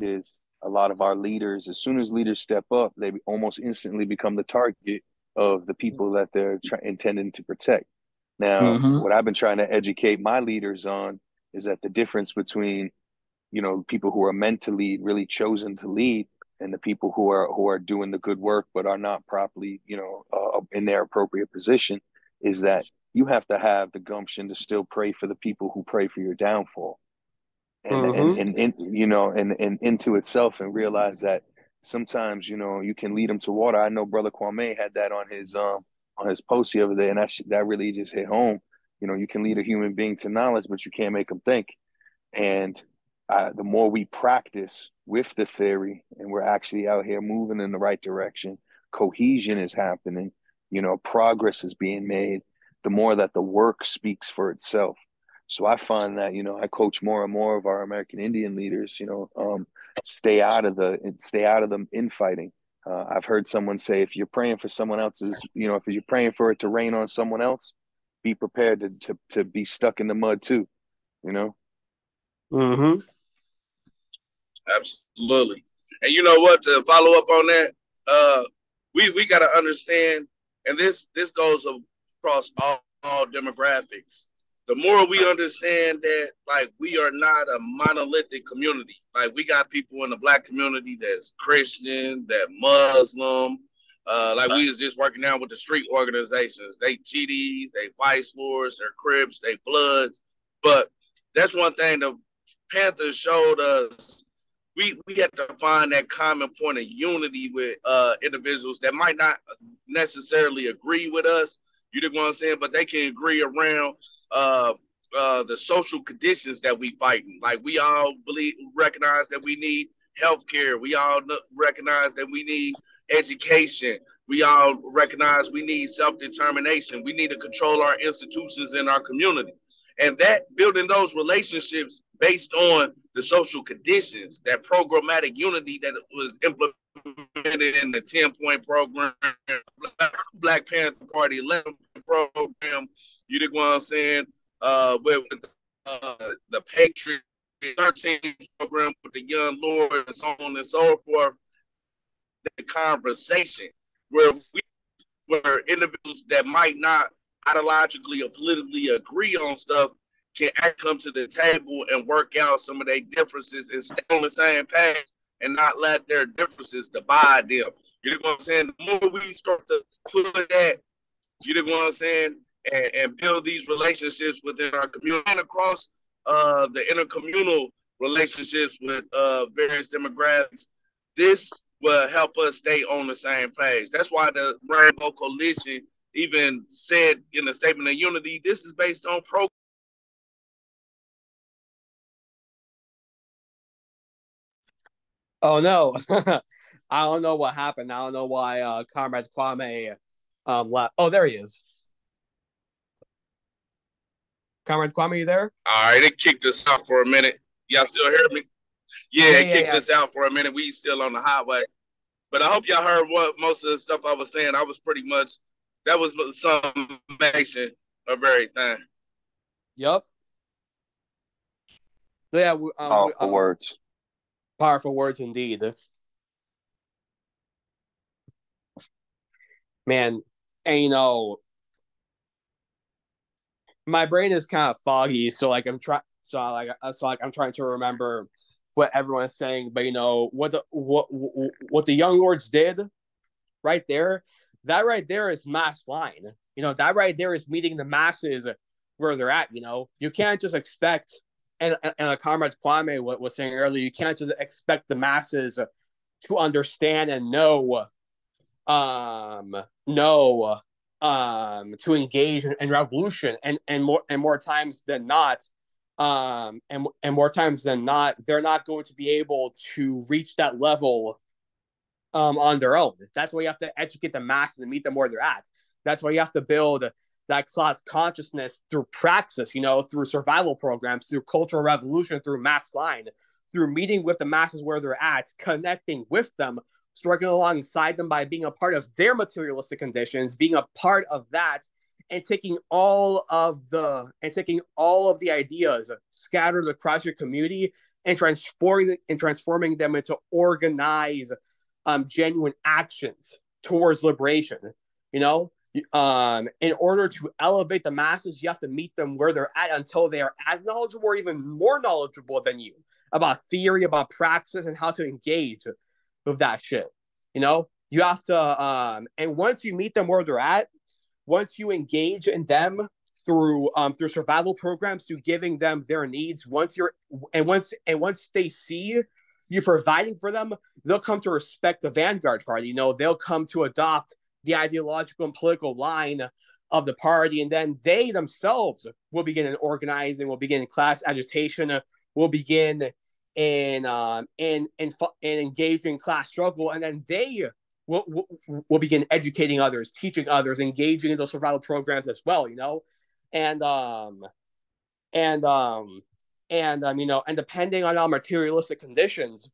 is a lot of our leaders, as soon as leaders step up, they almost instantly become the target of the people that they're intending to protect. Now, what I've been trying to educate my leaders on is that the difference between, people who are meant to lead, really chosen to lead, and the people who are doing the good work but are not properly, in their appropriate position, is that you have to have the gumption to still pray for the people who pray for your downfall. And into itself, and realize that sometimes you can lead them to water. I know Brother Kwame had that on his post the other day, and that really just hit home. You can lead a human being to knowledge, but you can't make them think. And the more we practice with the theory and we're actually out here moving in the right direction, cohesion is happening, progress is being made, the more that the work speaks for itself. So I find that, I coach more and more of our American Indian leaders, stay out of the infighting. I've heard someone say, if you're praying for someone else's, if you're praying for it to rain on someone else, be prepared to be stuck in the mud too, Mm-hmm. Absolutely. And you know what? To follow up on that, we got to understand, and this goes across all demographics. The more we understand that, like, we are not a monolithic community. Like, we got people in the Black community that's Christian, that Muslim. Like, we was just working out with the street organizations. They GDs, they Vice Lords, they're Crips, they Bloods. But that's one thing the Panthers showed us. We had to find that common point of unity with individuals that might not necessarily agree with us. You know what I'm saying? But they can agree around the social conditions that we fighting. Like, we all recognize that we need healthcare. We all recognize that we need education. We all recognize we need self-determination. We need to control our institutions in our community. And that building those relationships based on the social conditions, that programmatic unity that was implemented in the 10-point program, Black Panther Party 11 program, you know what I'm saying, with the Patriot 13 program with the Young Lord and so on and so forth, the conversation where individuals that might not ideologically or politically agree on stuff can come to the table and work out some of their differences and stay on the same page and not let their differences divide them. You know what I'm saying? The more we start to put that, you know what I'm saying, and build these relationships within our community and across the intercommunal relationships with various demographics, this will help us stay on the same page. That's why the Rainbow Coalition even said in the Statement of Unity, this is based on program. Oh no. I don't know what happened. I don't know why Comrade Kwame left. Oh, there he is. Comrade Kwame, you there? All right, it kicked us out for a minute. Y'all still hear me? Yeah, it kicked us out for a minute. We still on the highway. But I hope y'all heard what most of the stuff I was saying. I was pretty much, that was some summation of everything. Yep. Yeah. Powerful words. Powerful words indeed. Man, and my brain is kind of foggy, so like I'm trying to remember what everyone's saying, but what the Young Lords did right there, that right there is mass line. That right there is meeting the masses where they're at. You can't just expect, and Comrade Kwame was saying earlier, you can't just expect the masses to understand and know to engage in revolution, and more times than not, they're not going to be able to reach that level on their own. That's why you have to educate the masses and meet them where they're at. That's why you have to build that class consciousness through praxis, through survival programs, through cultural revolution, through mass line, through meeting with the masses where they're at, connecting with them, striking alongside them by being a part of their materialistic conditions, being a part of that, and taking all of the ideas scattered across your community and transforming them into organized, genuine actions towards liberation. In order to elevate the masses, you have to meet them where they're at until they are as knowledgeable or even more knowledgeable than you about theory, about praxis, and how to engage with that shit. You have to, and once you meet them where they're at, once you engage in them through survival programs, through giving them their needs, once they see you providing for them, they'll come to respect the Vanguard Party. They'll come to adopt the ideological and political line of the party, and then they themselves will begin organizing, will begin class agitation, will begin in engaging class struggle, and then they will begin educating others, teaching others, engaging in those survival programs as well, you know, and and you know, and depending on our materialistic conditions,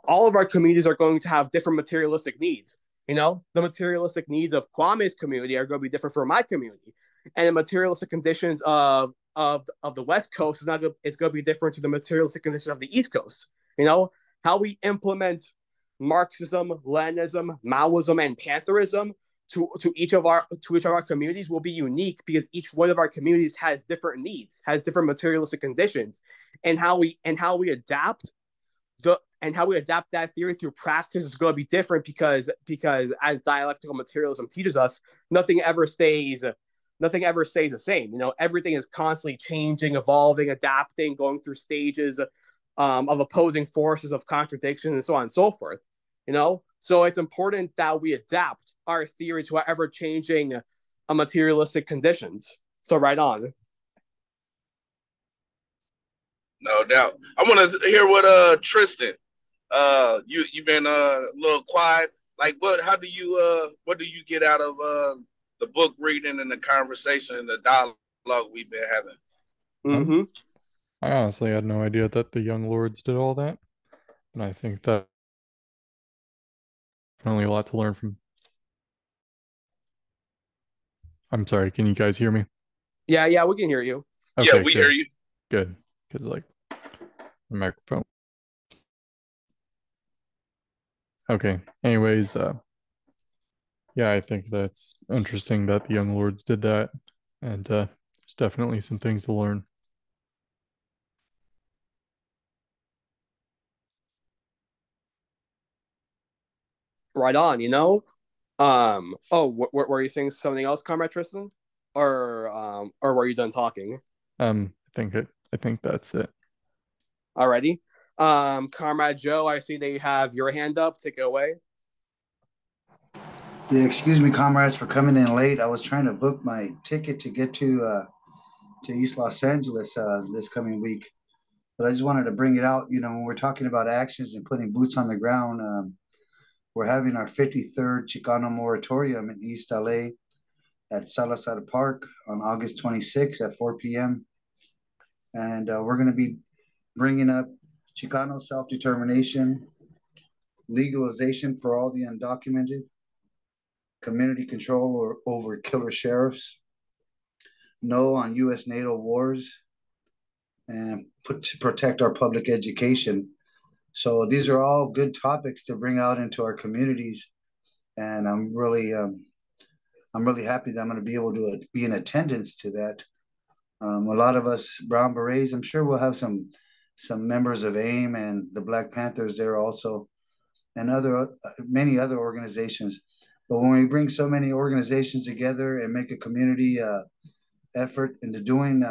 all of our communities are going to have different materialistic needs. You know, the materialistic needs of Kwame's community are going to be different from my community, and the materialistic conditions of the West Coast is going to be different to the materialistic conditions of the East Coast. You know, how we implement Marxism, Leninism, Maoism, and Pantherism to each of our communities will be unique, because each one of our communities has different needs, has different materialistic conditions, and how we adapt that theory through practice is going to be different, because as dialectical materialism teaches us, nothing ever stays the same. You know, everything is constantly changing, evolving, adapting, going through stages of opposing forces, of contradiction, and so on and so forth. You know, so it's important that we adapt our theory to ever changing materialistic conditions. So right on. No doubt. I want to hear what Tristan. You've been a little quiet. Like what do you get out of the book reading and the conversation and the dialogue we've been having? Mm-hmm. I honestly had no idea that the Young Lords did all that, and I think that only a lot to learn from. I'm sorry, can you guys hear me? Yeah, we can hear you. Okay, yeah, we good. hear you. Good, because like the microphone. Okay. Anyways, yeah, I think that's interesting that the Young Lords did that, and there's definitely some things to learn. Right on. You know. Were you saying something else, Comrade Tristan, or were you done talking? I think that's it. Alrighty. Comrade Joe, I see that you have your hand up. Take it away. Yeah, excuse me, comrades, for coming in late. I was trying to book my ticket to get to East Los Angeles this coming week, but I just wanted to bring it out. You know, when we're talking about actions and putting boots on the ground, we're having our 53rd Chicano moratorium in East LA at Salazar Park on August 26th at 4 p.m. And we're going to be bringing up Chicano self-determination, legalization for all the undocumented, community control over killer sheriffs, no on U.S. NATO wars, and to protect our public education. So these are all good topics to bring out into our communities, and I'm really happy that I'm going to be able to be in attendance to that. A lot of us Brown Berets, I'm sure we'll have some members of AIM and the Black Panthers there also, and many other organizations. But when we bring so many organizations together and make a community effort into doing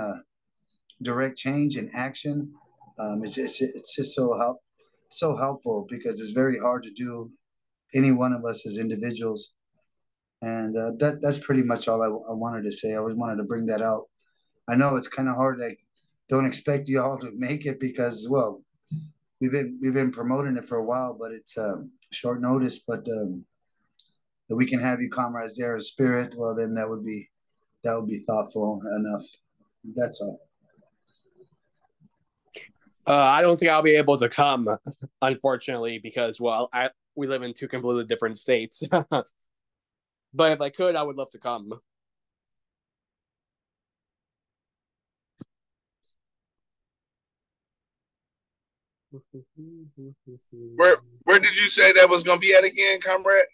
direct change and action, it's just so helpful, because it's very hard to do, any one of us as individuals. And that's pretty much all I wanted to say. I always wanted to bring that out. I know it's kind of hard. I don't expect you all to make it because, well, we've been promoting it for a while, but it's short notice. But that we can have you comrades there in spirit, well, then that would be thoughtful enough. That's all. I don't think I'll be able to come, unfortunately, because we live in two completely different states. But if I could, I would love to come. Where did you say that was going to be at again, comrade?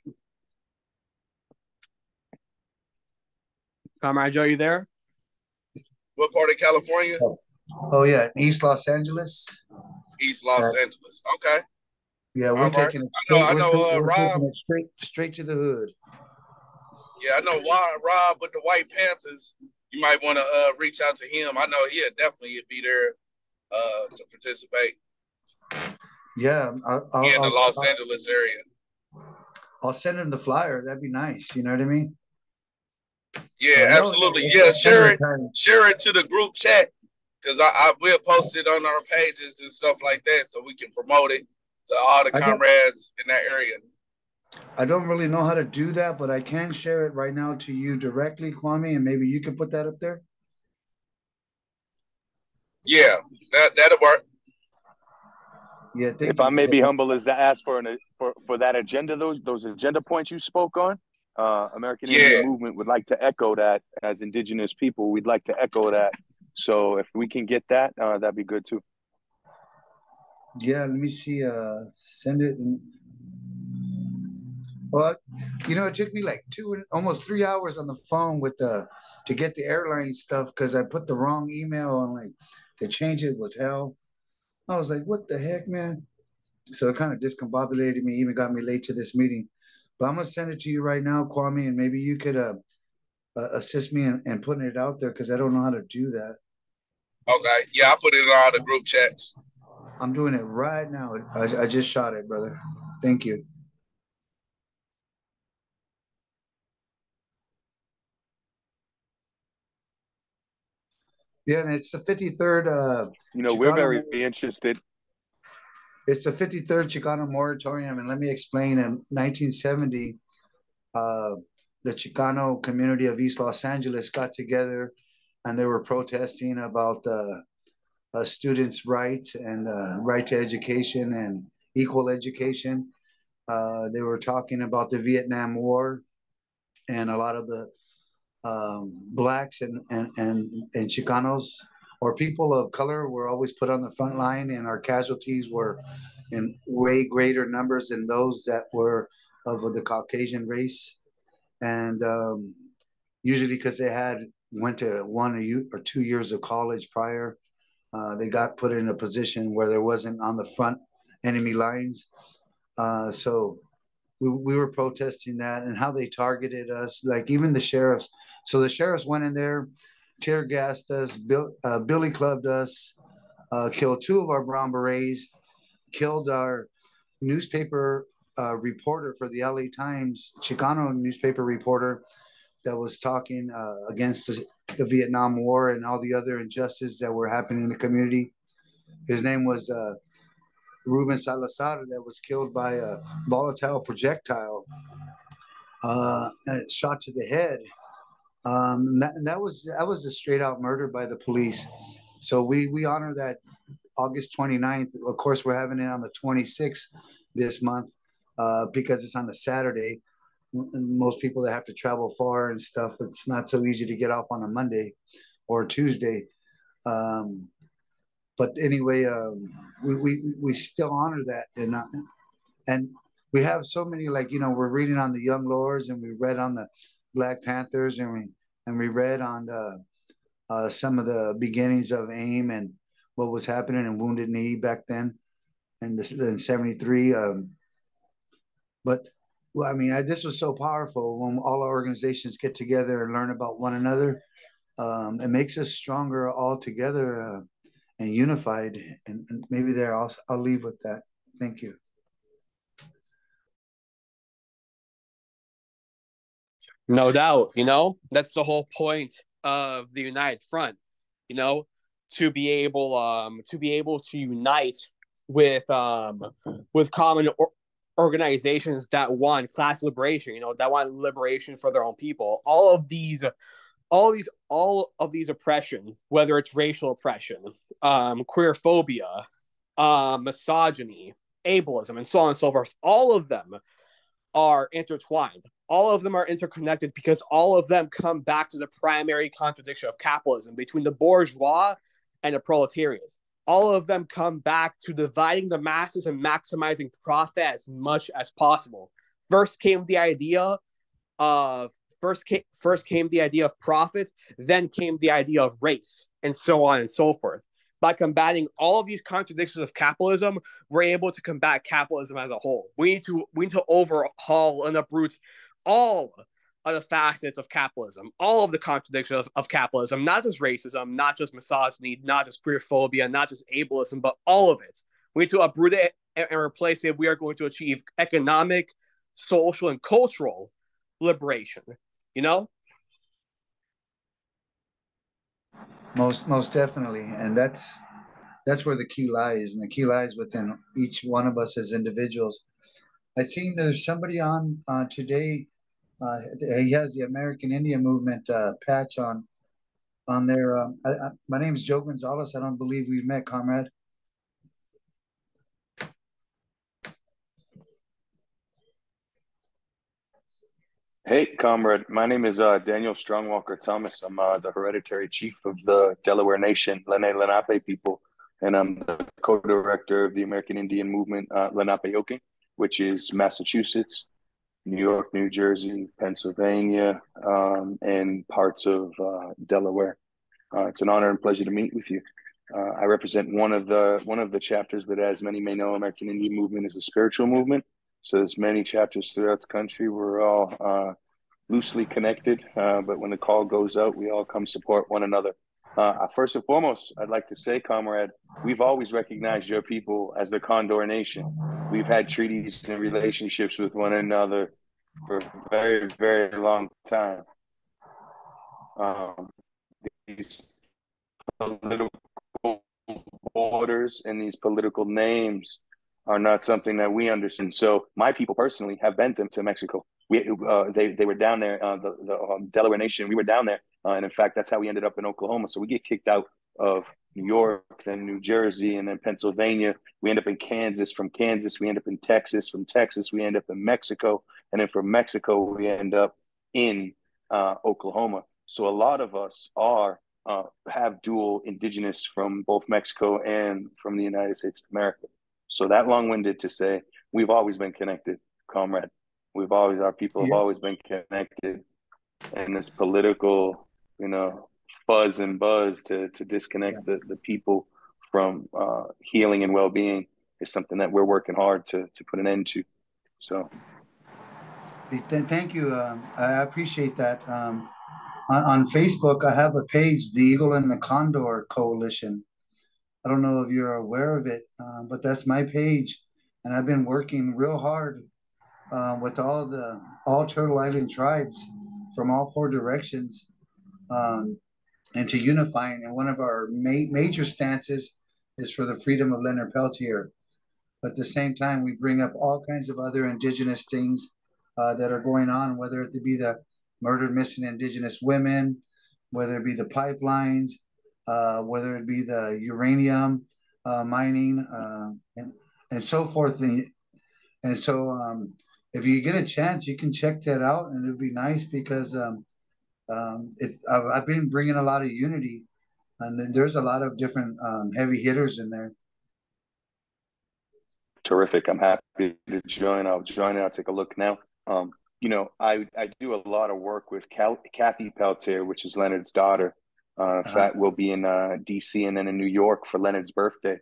Comrade Joe, you there? What part of California? Oh yeah, East Los Angeles. East Los Angeles. Okay. Yeah, we're taking it straight. I know, Rob. Taking it straight to the hood. Yeah, I know Rob with the White Panthers. You might want to reach out to him. I know he'll definitely be there to participate. Yeah, in the Los Angeles area. I'll send him the flyer. That'd be nice. You know what I mean? Yeah, I know absolutely. it's Yeah, a summertime. share it to the group chat because I will post it on our pages and stuff like that so we can promote it to all the I don't comrades in that area. I don't really know how to do that, but I can share it right now to you directly, Kwame, and maybe you can put that up there. Yeah, that'll work. Yeah, thank If you, I may brother. be humble as to ask for that agenda, those agenda points you spoke on, American Indian Yeah. Movement would like to echo that as indigenous people. We'd like to echo that. So if we can get that, that'd be good too. Yeah, let me see. Send it. Well, it took me like almost 3 hours on the phone with to get the airline stuff because I put the wrong email and like to change it was hell. I was like, what the heck, man? So it kind of discombobulated me, even got me late to this meeting. But I'm gonna send it to you right now, Kwame, and maybe you could assist me in putting it out there because I don't know how to do that. Okay. Yeah, I put it in all the group chats. I'm doing it right now. I just shot it, brother. Thank you. Yeah, and it's the 53rd We're Chicano. very interested. It's the 53rd Chicano moratorium, and let me explain. In 1970, uh, the Chicano community of East Los Angeles got together, and they were protesting about students' rights and right to education and equal education. They were talking about the Vietnam War, and a lot of the blacks and Chicanos or people of color were always put on the front line, and our casualties were in way greater numbers than those that were of the Caucasian race. And usually, because they had went to 1 or 2 years of college prior, they got put in a position where there wasn't on the front enemy lines. So we were protesting that and how they targeted us, like even the sheriffs. So the sheriffs went in there, tear gassed us, billy clubbed us, killed two of our brown berets, killed our newspaper reporter for the LA Times, Chicano newspaper reporter that was talking against the Vietnam War and all the other injustices that were happening in the community. His name was Ruben Salazar, that was killed by a volatile projectile shot to the head. That was a straight out murder by the police. So we honor that August 29th. Of course, we're having it on the 26th this month because it's on a Saturday. Most people that have to travel far and stuff, it's not so easy to get off on a Monday or Tuesday. But anyway, we still honor that, and we have so many, like, we're reading on the Young Lords, and we read on the Black Panthers, and we read on some of the beginnings of AIM and what was happening in Wounded Knee back then, and in '73. But well, I mean, this was so powerful when all our organizations get together and learn about one another. It makes us stronger all together and unified. And maybe there, I'll leave with that. Thank you. No doubt, that's the whole point of the United Front, to be able to unite with common organizations that want class liberation, that want liberation for their own people. All of these oppression, whether it's racial oppression, queerphobia, misogyny, ableism, and so on and so forth, all of them are intertwined. All of them are interconnected because all of them come back to the primary contradiction of capitalism between the bourgeois and the proletariat. All of them come back to dividing the masses and maximizing profit as much as possible. First came the idea of profit, then came the idea of race, and so on and so forth. By combating all of these contradictions of capitalism, we're able to combat capitalism as a whole. We need to overhaul and uproot all of the facets of capitalism, all of the contradictions of capitalism, not just racism, not just misogyny, not just queerphobia, not just ableism, but all of it. We need to uproot it and replace it if we are going to achieve economic, social, and cultural liberation. Most definitely, and that's where the key lies, and the key lies within each one of us as individuals. I seen there's somebody on today. He has the American Indian Movement patch on there. My name is Joe Gonzalez. I don't believe we've met, comrade. Hey, comrade. My name is Daniel Strongwalker Thomas. I'm the hereditary chief of the Delaware Nation, Lenape Lenape people, and I'm the co-director of the American Indian Movement, Lenape-Oking, which is Massachusetts, New York, New Jersey, Pennsylvania, and parts of Delaware. It's an honor and pleasure to meet with you. I represent one of the chapters, but as many may know, American Indian Movement is a spiritual movement. So there's many chapters throughout the country. We're all loosely connected, but when the call goes out, we all come support one another. First and foremost, I'd like to say, comrade, we've always recognized your people as the Condor Nation. We've had treaties and relationships with one another for a very, very long time. These political borders and these political names are not something that we understand. So my people personally have been to Mexico. They were down there, the Delaware Nation. We were down there, and in fact, that's how we ended up in Oklahoma. So we get kicked out of New York, then New Jersey, and then Pennsylvania. We end up in Kansas. From Kansas, we end up in Texas. From Texas, we end up in Mexico, and then from Mexico, we end up in Oklahoma. So a lot of us have dual indigenous from both Mexico and from the United States of America. So that long-winded to say, we've always been connected, comrade. Our people have always been connected. And this political, fuzz and buzz to disconnect the people from healing and well-being is something that we're working hard to put an end to. So. Thank you. I appreciate that. On Facebook, I have a page, the Eagle and the Condor Coalition. I don't know if you're aware of it, but that's my page. And I've been working real hard with all Turtle Island tribes from all four directions and to unifying. And one of our major stances is for the freedom of Leonard Peltier. But at the same time, we bring up all kinds of other indigenous things that are going on, whether it be the murdered missing indigenous women, whether it be the pipelines, whether it be the uranium mining, and so forth. And so if you get a chance, you can check that out, and it'd be nice because I've been bringing a lot of unity, and then there's a lot of different heavy hitters in there. Terrific. I'm happy to join. I'll join it. I'll take a look now. I do a lot of work with Kathy Peltier, which is Leonard's daughter. In fact, we'll be in DC and then in New York for Leonard's birthday.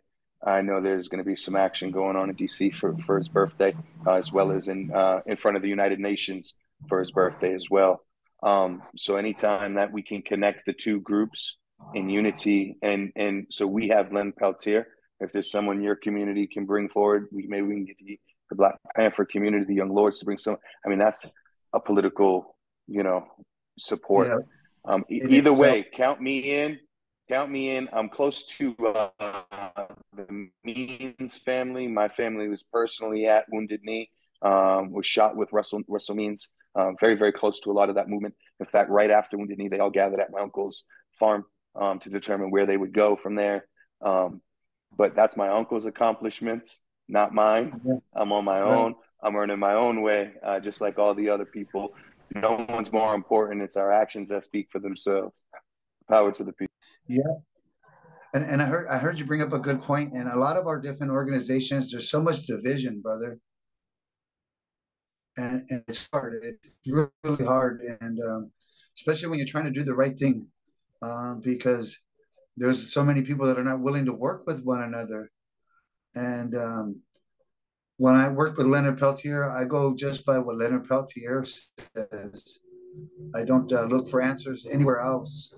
I know there's going to be some action going on in DC for his birthday, as well as in front of the United Nations for his birthday as well. So anytime that we can connect the two groups in unity, and so we have Len Peltier. If there's someone your community can bring forward, maybe we can get the Black Panther community, the Young Lords, to bring some. I mean, that's a political, support. Yeah. Either way, count me in. Count me in. I'm close to the Means family. My family was personally at Wounded Knee, was shot with Russell Means. Very, very close to a lot of that movement. In fact, right after Wounded Knee, they all gathered at my uncle's farm to determine where they would go from there. But that's my uncle's accomplishments, not mine. Yeah. I'm on my own. I'm earning my own way, just like all the other people. No one's more important. It's our actions that speak for themselves. Power to the people. Yeah. And I heard you bring up a good point. And a lot of our different organizations, there's so much division, brother. And it's hard. It's really hard. And especially when you're trying to do the right thing, because there's so many people that are not willing to work with one another. And when I work with Leonard Peltier, I go just by what Leonard Peltier says. I don't look for answers anywhere else.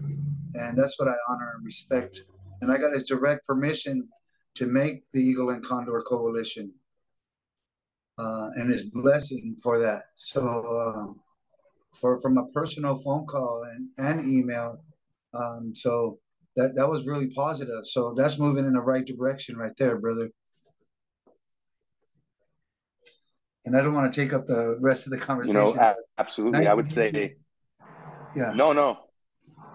And that's what I honor and respect. And I got his direct permission to make the Eagle and Condor Coalition and his blessing for that. So from a personal phone call and email, so that was really positive. So that's moving in the right direction right there, brother. And I don't want to take up the rest of the conversation. Absolutely. Nice I would say, yeah. no,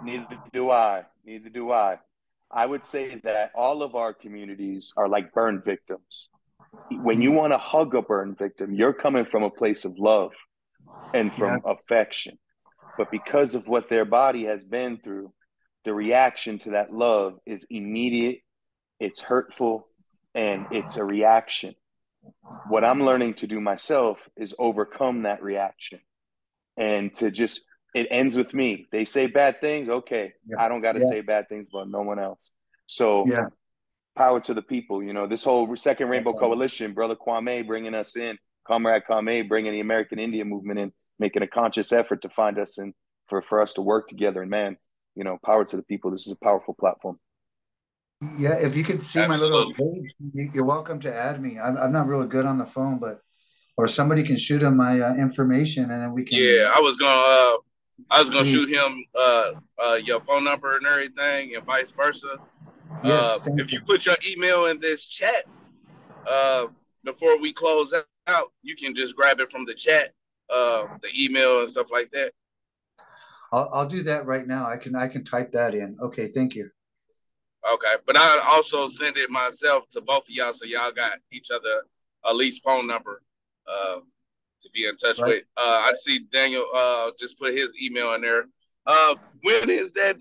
neither do I. Neither do I. I would say that all of our communities are like burn victims. When you want to hug a burn victim, you're coming from a place of love and from affection. But because of what their body has been through, the reaction to that love is immediate, it's hurtful, and it's a reaction. What I'm learning to do myself is overcome that reaction and to just, it ends with me. They say bad things. Okay. I don't got to say bad things about no one else. So power to the people. You know, this whole Second Rainbow Coalition, Brother Kwame bringing us in, Comrade Kwame bringing the American Indian movement in, making a conscious effort to find us and for us to work together. And man, you know, power to the people. This is a powerful platform. Yeah, if you could see Absolutely. my little page, you're welcome to add me. I'm not really good on the phone, but or somebody can shoot him my information, and then we can. Yeah, I was gonna shoot him your phone number and everything, and vice versa. Yes, If you put your email in this chat, before we close out, you can just grab it from the chat, the email and stuff like that. I'll do that right now. I can type that in. Okay, thank you. Okay, but I also send it myself to both of y'all, so y'all got each other at least phone number to be in touch with. I see Daniel just put his email in there. When is that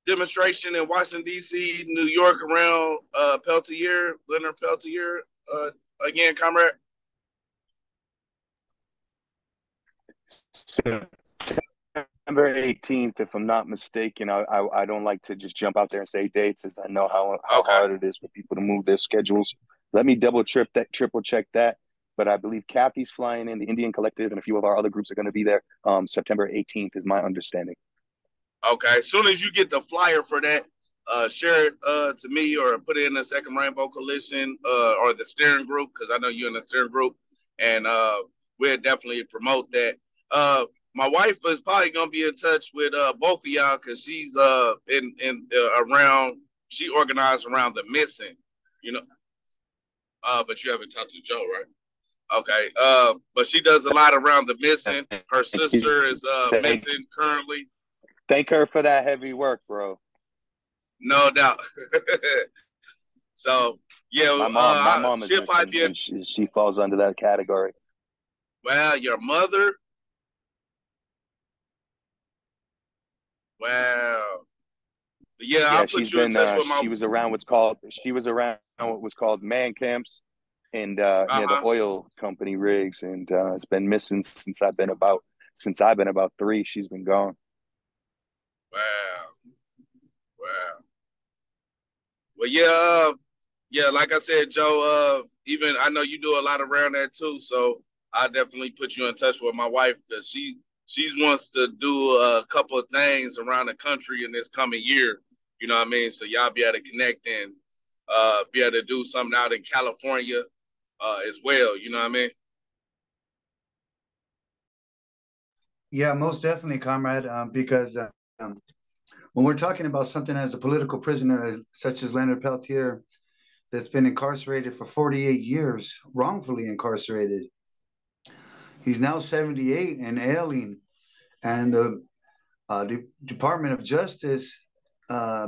demonstration in Washington D.C., New York around Peltier, Leonard Peltier again, comrade? September 18th, if I'm not mistaken. I don't like to just jump out there and say dates, as I know how hard it is for people to move their schedules. Let me triple check that. But I believe Kathy's flying in, the Indian Collective, and a few of our other groups are going to be there. September 18th is my understanding. Okay. As soon as you get the flyer for that, share it to me or put it in the Second Rainbow Coalition or the steering group, because I know you're in the steering group, and we'll definitely promote that. My wife is probably gonna be in touch with both of y'all because she's around. She organized around the missing, you know. But you haven't talked to Joe, right? Okay. But she does a lot around the missing. Her sister is missing currently. Thank her for that heavy work, bro. No doubt. So yeah, my mom is she'll probably missing, and she falls under that category. Well, your mother. Wow. Yeah, I'll put you in touch with my. She was around what was called man camps, and the oil company rigs, and it's been missing since I've been about 3. She's been gone. Wow. Well, yeah. Like I said, Joe. Even I know you do a lot around that too, so I definitely put you in touch with my wife because she wants to do a couple of things around the country in this coming year. You know what I mean? So y'all be able to connect and be able to do something out in California as well. You know what I mean? Yeah, most definitely, comrade. Because when we're talking about something as a political prisoner, such as Leonard Peltier, that's been incarcerated for 48 years, wrongfully incarcerated. He's now 78 and ailing, and the Department of Justice,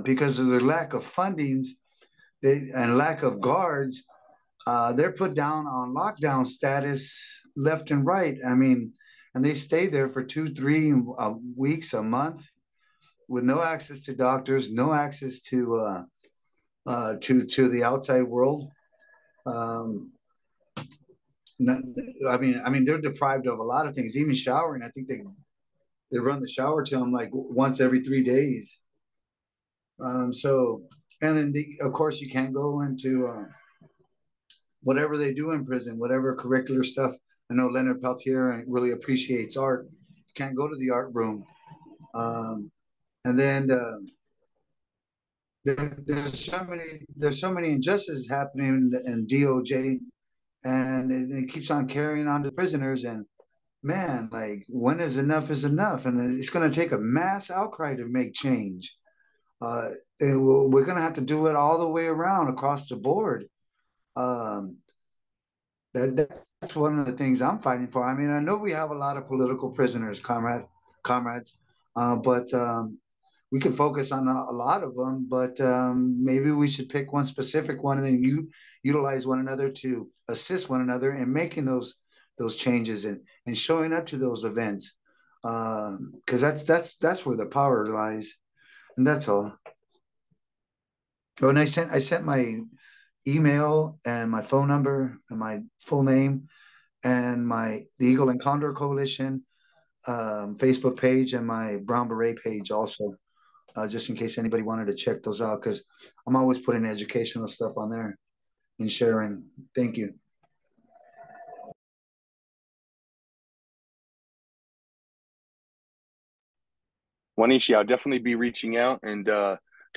because of their lack of fundings and lack of guards, they're put down on lockdown status left and right. I mean, and they stay there for 2-3 weeks, a month, with no access to doctors, no access to the outside world. I mean, they're deprived of a lot of things, even showering. I think they run the shower to them like once every 3 days. So, and then of course you can't go into whatever they do in prison, whatever curricular stuff. I know Leonard Peltier really appreciates art. Can't go to the art room. And then there's so many injustices happening in DOJ, and it keeps on carrying on to prisoners. And man, like, when is enough? And it's going to take a mass outcry to make change. And we're going to have to do it all the way around across the board. Um, that's one of the things I'm fighting for. I mean, I know we have a lot of political prisoners, comrades, but we can focus on a lot of them. But maybe we should pick one specific one, and then utilize one another to assist one another in making those changes and showing up to those events, because that's where the power lies, and that's all. Oh, and I sent my email and my phone number and my full name and the Eagle and Condor Coalition Facebook page and my Brown Beret page also, just in case anybody wanted to check those out, because I'm always putting educational stuff on there and sharing. Thank you. Wanishi, I'll definitely be reaching out, and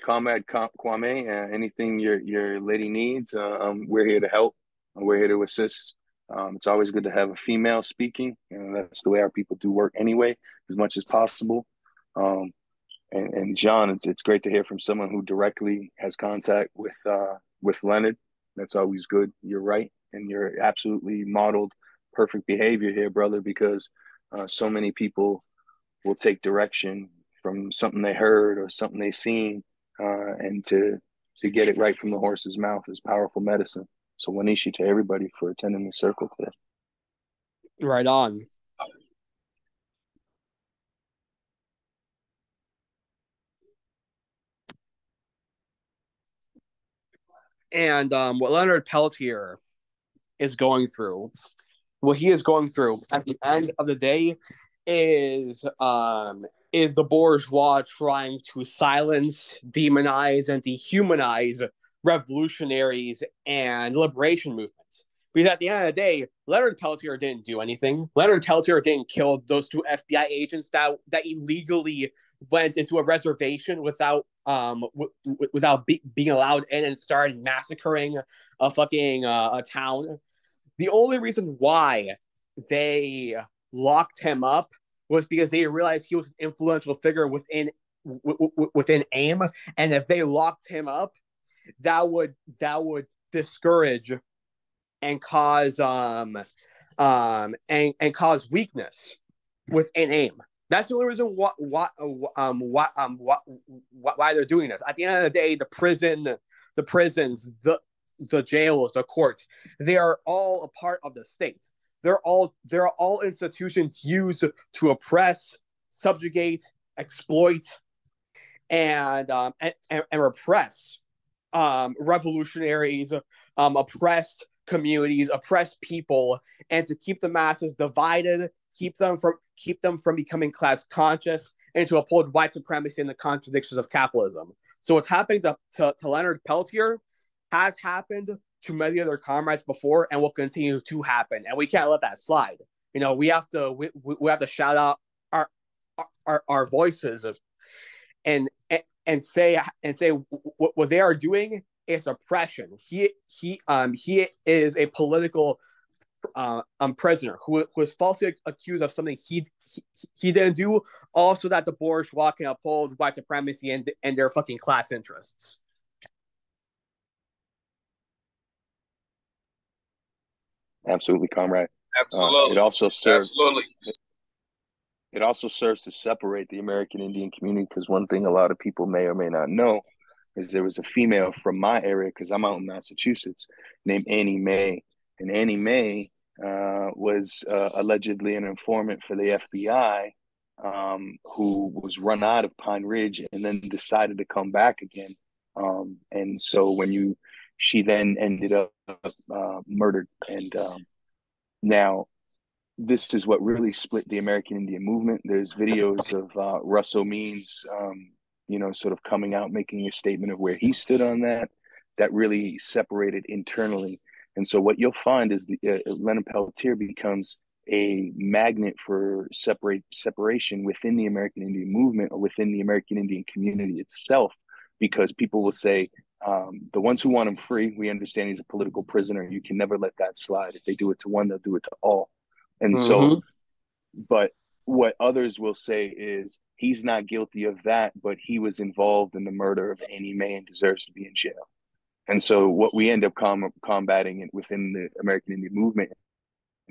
Comrade Kwame, anything your lady needs, we're here to help. We're here to assist. It's always good to have a female speaking. That's the way our people do work anyway, as much as possible. And John, it's great to hear from someone who directly has contact with Leonard. That's always good. You're right, and you're absolutely modeled perfect behavior here, brother, because so many people will take direction from something they heard or something they seen, and to get it right from the horse's mouth is powerful medicine. So Wanishi, to everybody for attending the circle today. Right on. And what Leonard Peltier is going through, what he is going through at the end of the day is the bourgeois trying to silence, demonize, and dehumanize revolutionaries and liberation movements. Because at the end of the day, Leonard Peltier didn't do anything. Leonard Peltier didn't kill those two FBI agents that illegally went into a reservation without being allowed in and started massacring a town. The only reason why they locked him up was because they realized he was an influential figure within AIM, and if they locked him up, that would discourage and cause cause weakness within AIM. That's the only reason why they're doing this. At the end of the day, the prisons, the jails, the courts, they are all a part of the state. They're all institutions used to oppress, subjugate, exploit, and repress revolutionaries, oppressed communities, oppressed people, and to keep the masses divided, keep them from becoming class conscious, and to uphold white supremacy and the contradictions of capitalism. So what's happening to Leonard Peltier has happened to many other comrades before and will continue to happen, and we can't let that slide. We have to shout out our voices and say what they are doing is oppression. He is a political prisoner who was falsely accused of something he didn't do, also that the bourgeois can uphold white supremacy and their fucking class interests. Absolutely, comrade. Absolutely. It also serves. Absolutely. It also serves to separate the American Indian community, because one thing a lot of people may or may not know is there was a female from my area, because I'm out in Massachusetts, named Annie Mae. And Annie Mae was allegedly an informant for the FBI, who was run out of Pine Ridge and then decided to come back again. And so she then ended up murdered. And now this is what really split the American Indian movement. There's videos of Russell Means, sort of coming out, making a statement of where he stood on that really separated internally. And so what you'll find is Leonard Peltier becomes a magnet for separation within the American Indian movement or within the American Indian community itself, because people will say, the ones who want him free, we understand he's a political prisoner. You can never let that slide. If they do it to one, they'll do it to all. And so, but what others will say is he's not guilty of that, but he was involved in the murder of Annie Mae and deserves to be in jail. And so what we end up combating within the American Indian movement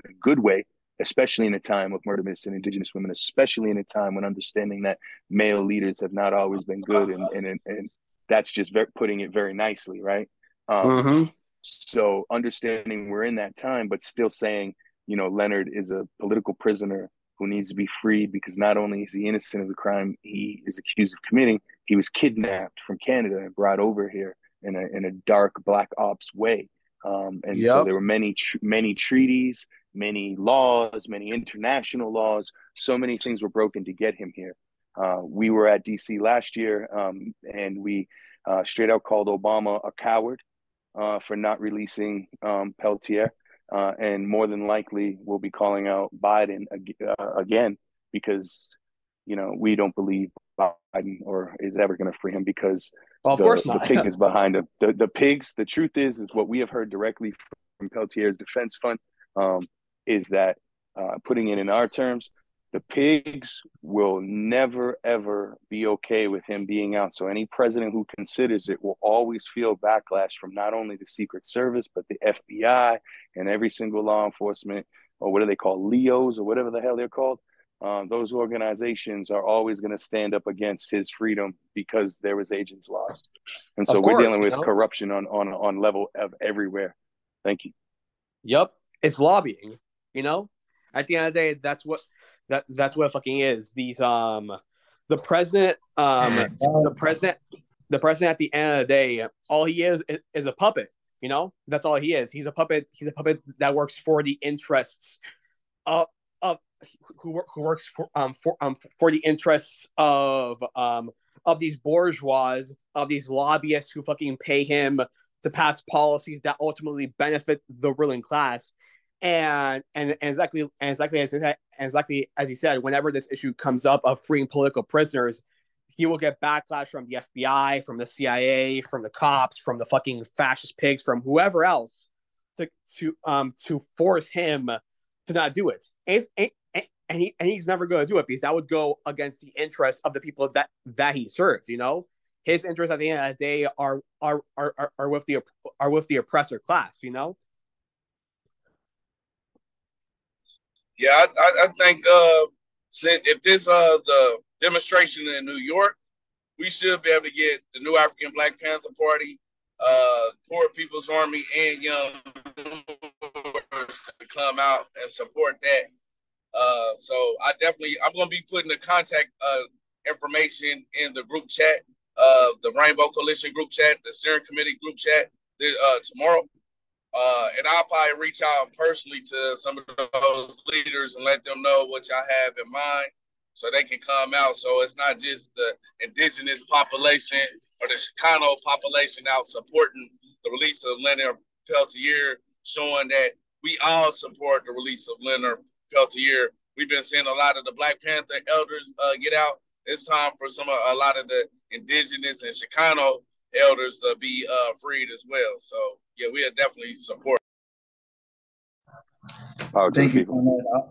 in a good way, especially in a time of murder myths and indigenous women, especially in a time when understanding that male leaders have not always been good. And that's just putting it very nicely, right? So understanding we're in that time, but still saying, Leonard is a political prisoner who needs to be freed because not only is he innocent of the crime he is accused of committing, he was kidnapped from Canada and brought over here in a dark black ops way. So there were many treaties, many laws, many international laws. So many things were broken to get him here. We were at DC last year, and we straight out called Obama a coward for not releasing Peltier. And more than likely, we'll be calling out Biden again because, we don't believe Biden or is ever going to free him because of course not. The pig is behind him. The pigs, the truth is what we have heard directly from Peltier's defense fund is that, putting it in our terms, the pigs will never, ever be okay with him being out. So any president who considers it will always feel backlash from not only the Secret Service, but the FBI and every single law enforcement, or what do they call, LEOs, or whatever the hell they're called. Those organizations are always going to stand up against his freedom because there was agents lost. And so we're dealing with corruption on level of everywhere. Thank you. Yep. It's lobbying, At the end of the day, that's what it fucking is. These the president the president at the end of the day, all he is a puppet, That's all he is. He's a puppet that works for the interests of who works for the interests of these bourgeois, of these lobbyists who fucking pay him to pass policies that ultimately benefit the ruling class. And exactly as he said, whenever this issue comes up of freeing political prisoners, he will get backlash from the FBI, from the CIA, from the cops, from the fucking fascist pigs, from whoever else to force him to not do it. And he's never going to do it because that would go against the interests of the people that he serves. His interests at the end of the day are with the oppressor class. Yeah, I think if this the demonstration in New York, we should be able to get the New African Black Panther Party, Poor People's Army, and Young to come out and support that. So I'm going to be putting the contact information in the group chat, the Rainbow Coalition group chat, the steering committee group chat tomorrow. And I'll probably reach out personally to some of those leaders and let them know what y'all have in mind so they can come out. So it's not just the indigenous population or the Chicano population out supporting the release of Leonard Peltier, showing that we all support the release of Leonard Peltier. We've been seeing a lot of the Black Panther elders get out. It's time for a lot of the indigenous and Chicano elders to be freed as well. So yeah, we are definitely support. Thank you.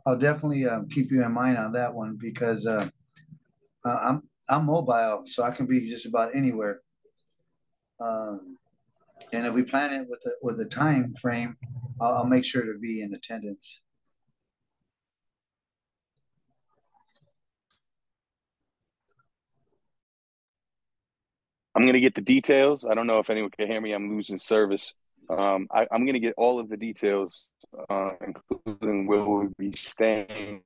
I'll definitely keep you in mind on that one because I'm mobile, so I can be just about anywhere. And if we plan it with a time frame, I'll make sure to be in attendance. I'm going to get the details. I don't know if anyone can hear me. I'm losing service. I'm going to get all of the details, including where we'll be staying.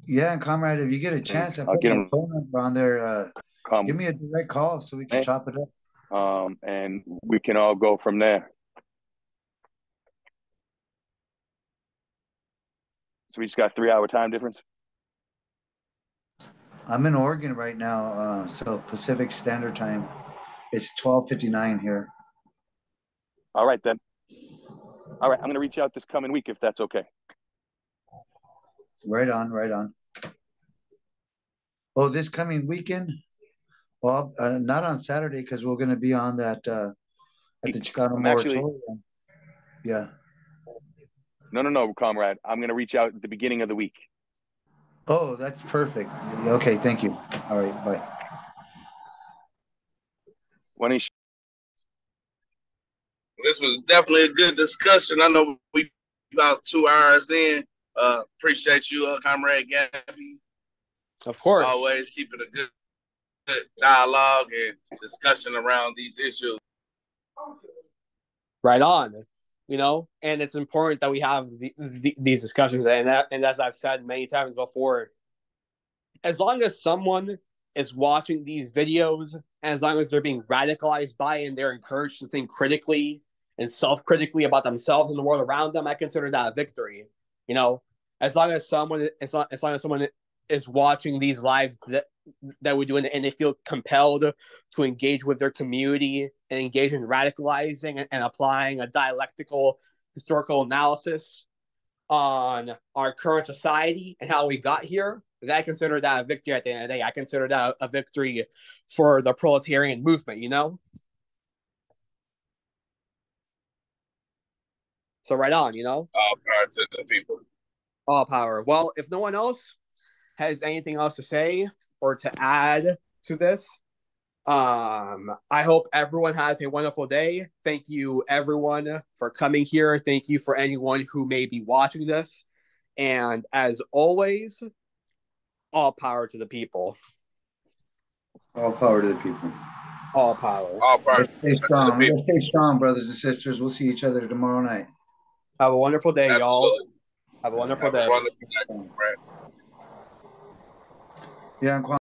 Yeah, and comrade, if you get a chance, I'll get my phone number on there. Give me a direct call so we can chop it up. And we can all go from there. So we just got 3-hour time difference? I'm in Oregon right now, so Pacific Standard Time. It's 12:59 here. All right, then. All right, I'm going to reach out this coming week if that's okay. Right on, right on. Oh, this coming weekend? Well, not on Saturday because we're going to be on that at the Chicano Moratorium. Yeah. No, comrade. I'm going to reach out at the beginning of the week. Oh, that's perfect. Okay, thank you. All right, bye. When he This was definitely a good discussion. I know we about 2 hours in. Appreciate you, Comrade Gabby. Of course. Always keeping a good dialogue and discussion around these issues. Right on. And it's important that we have these discussions. And as I've said many times before, as long as someone is watching these videos, and as long as they're being radicalized by it and they're encouraged to think critically and self-critically about themselves and the world around them, I consider that a victory. As long as someone is watching these lives that we do and they feel compelled to engage with their community and engage in radicalizing and applying a dialectical historical analysis on our current society and how we got here, that I consider that a victory at the end of the day. I consider that a victory for the proletarian movement, So right on, All power to the people. All power. Well, if no one else has anything else to say or to add to this, I hope everyone has a wonderful day. Thank you, everyone, for coming here. Thank you for anyone who may be watching this. And as always, all power to the people. All power to the people. All power. All power Let's stay strong. Let's stay strong, brothers and sisters. We'll see each other tomorrow night. Have a wonderful day, Absolutely. y'all. Have a wonderful Have day. a wonderful day, friends. Yeah,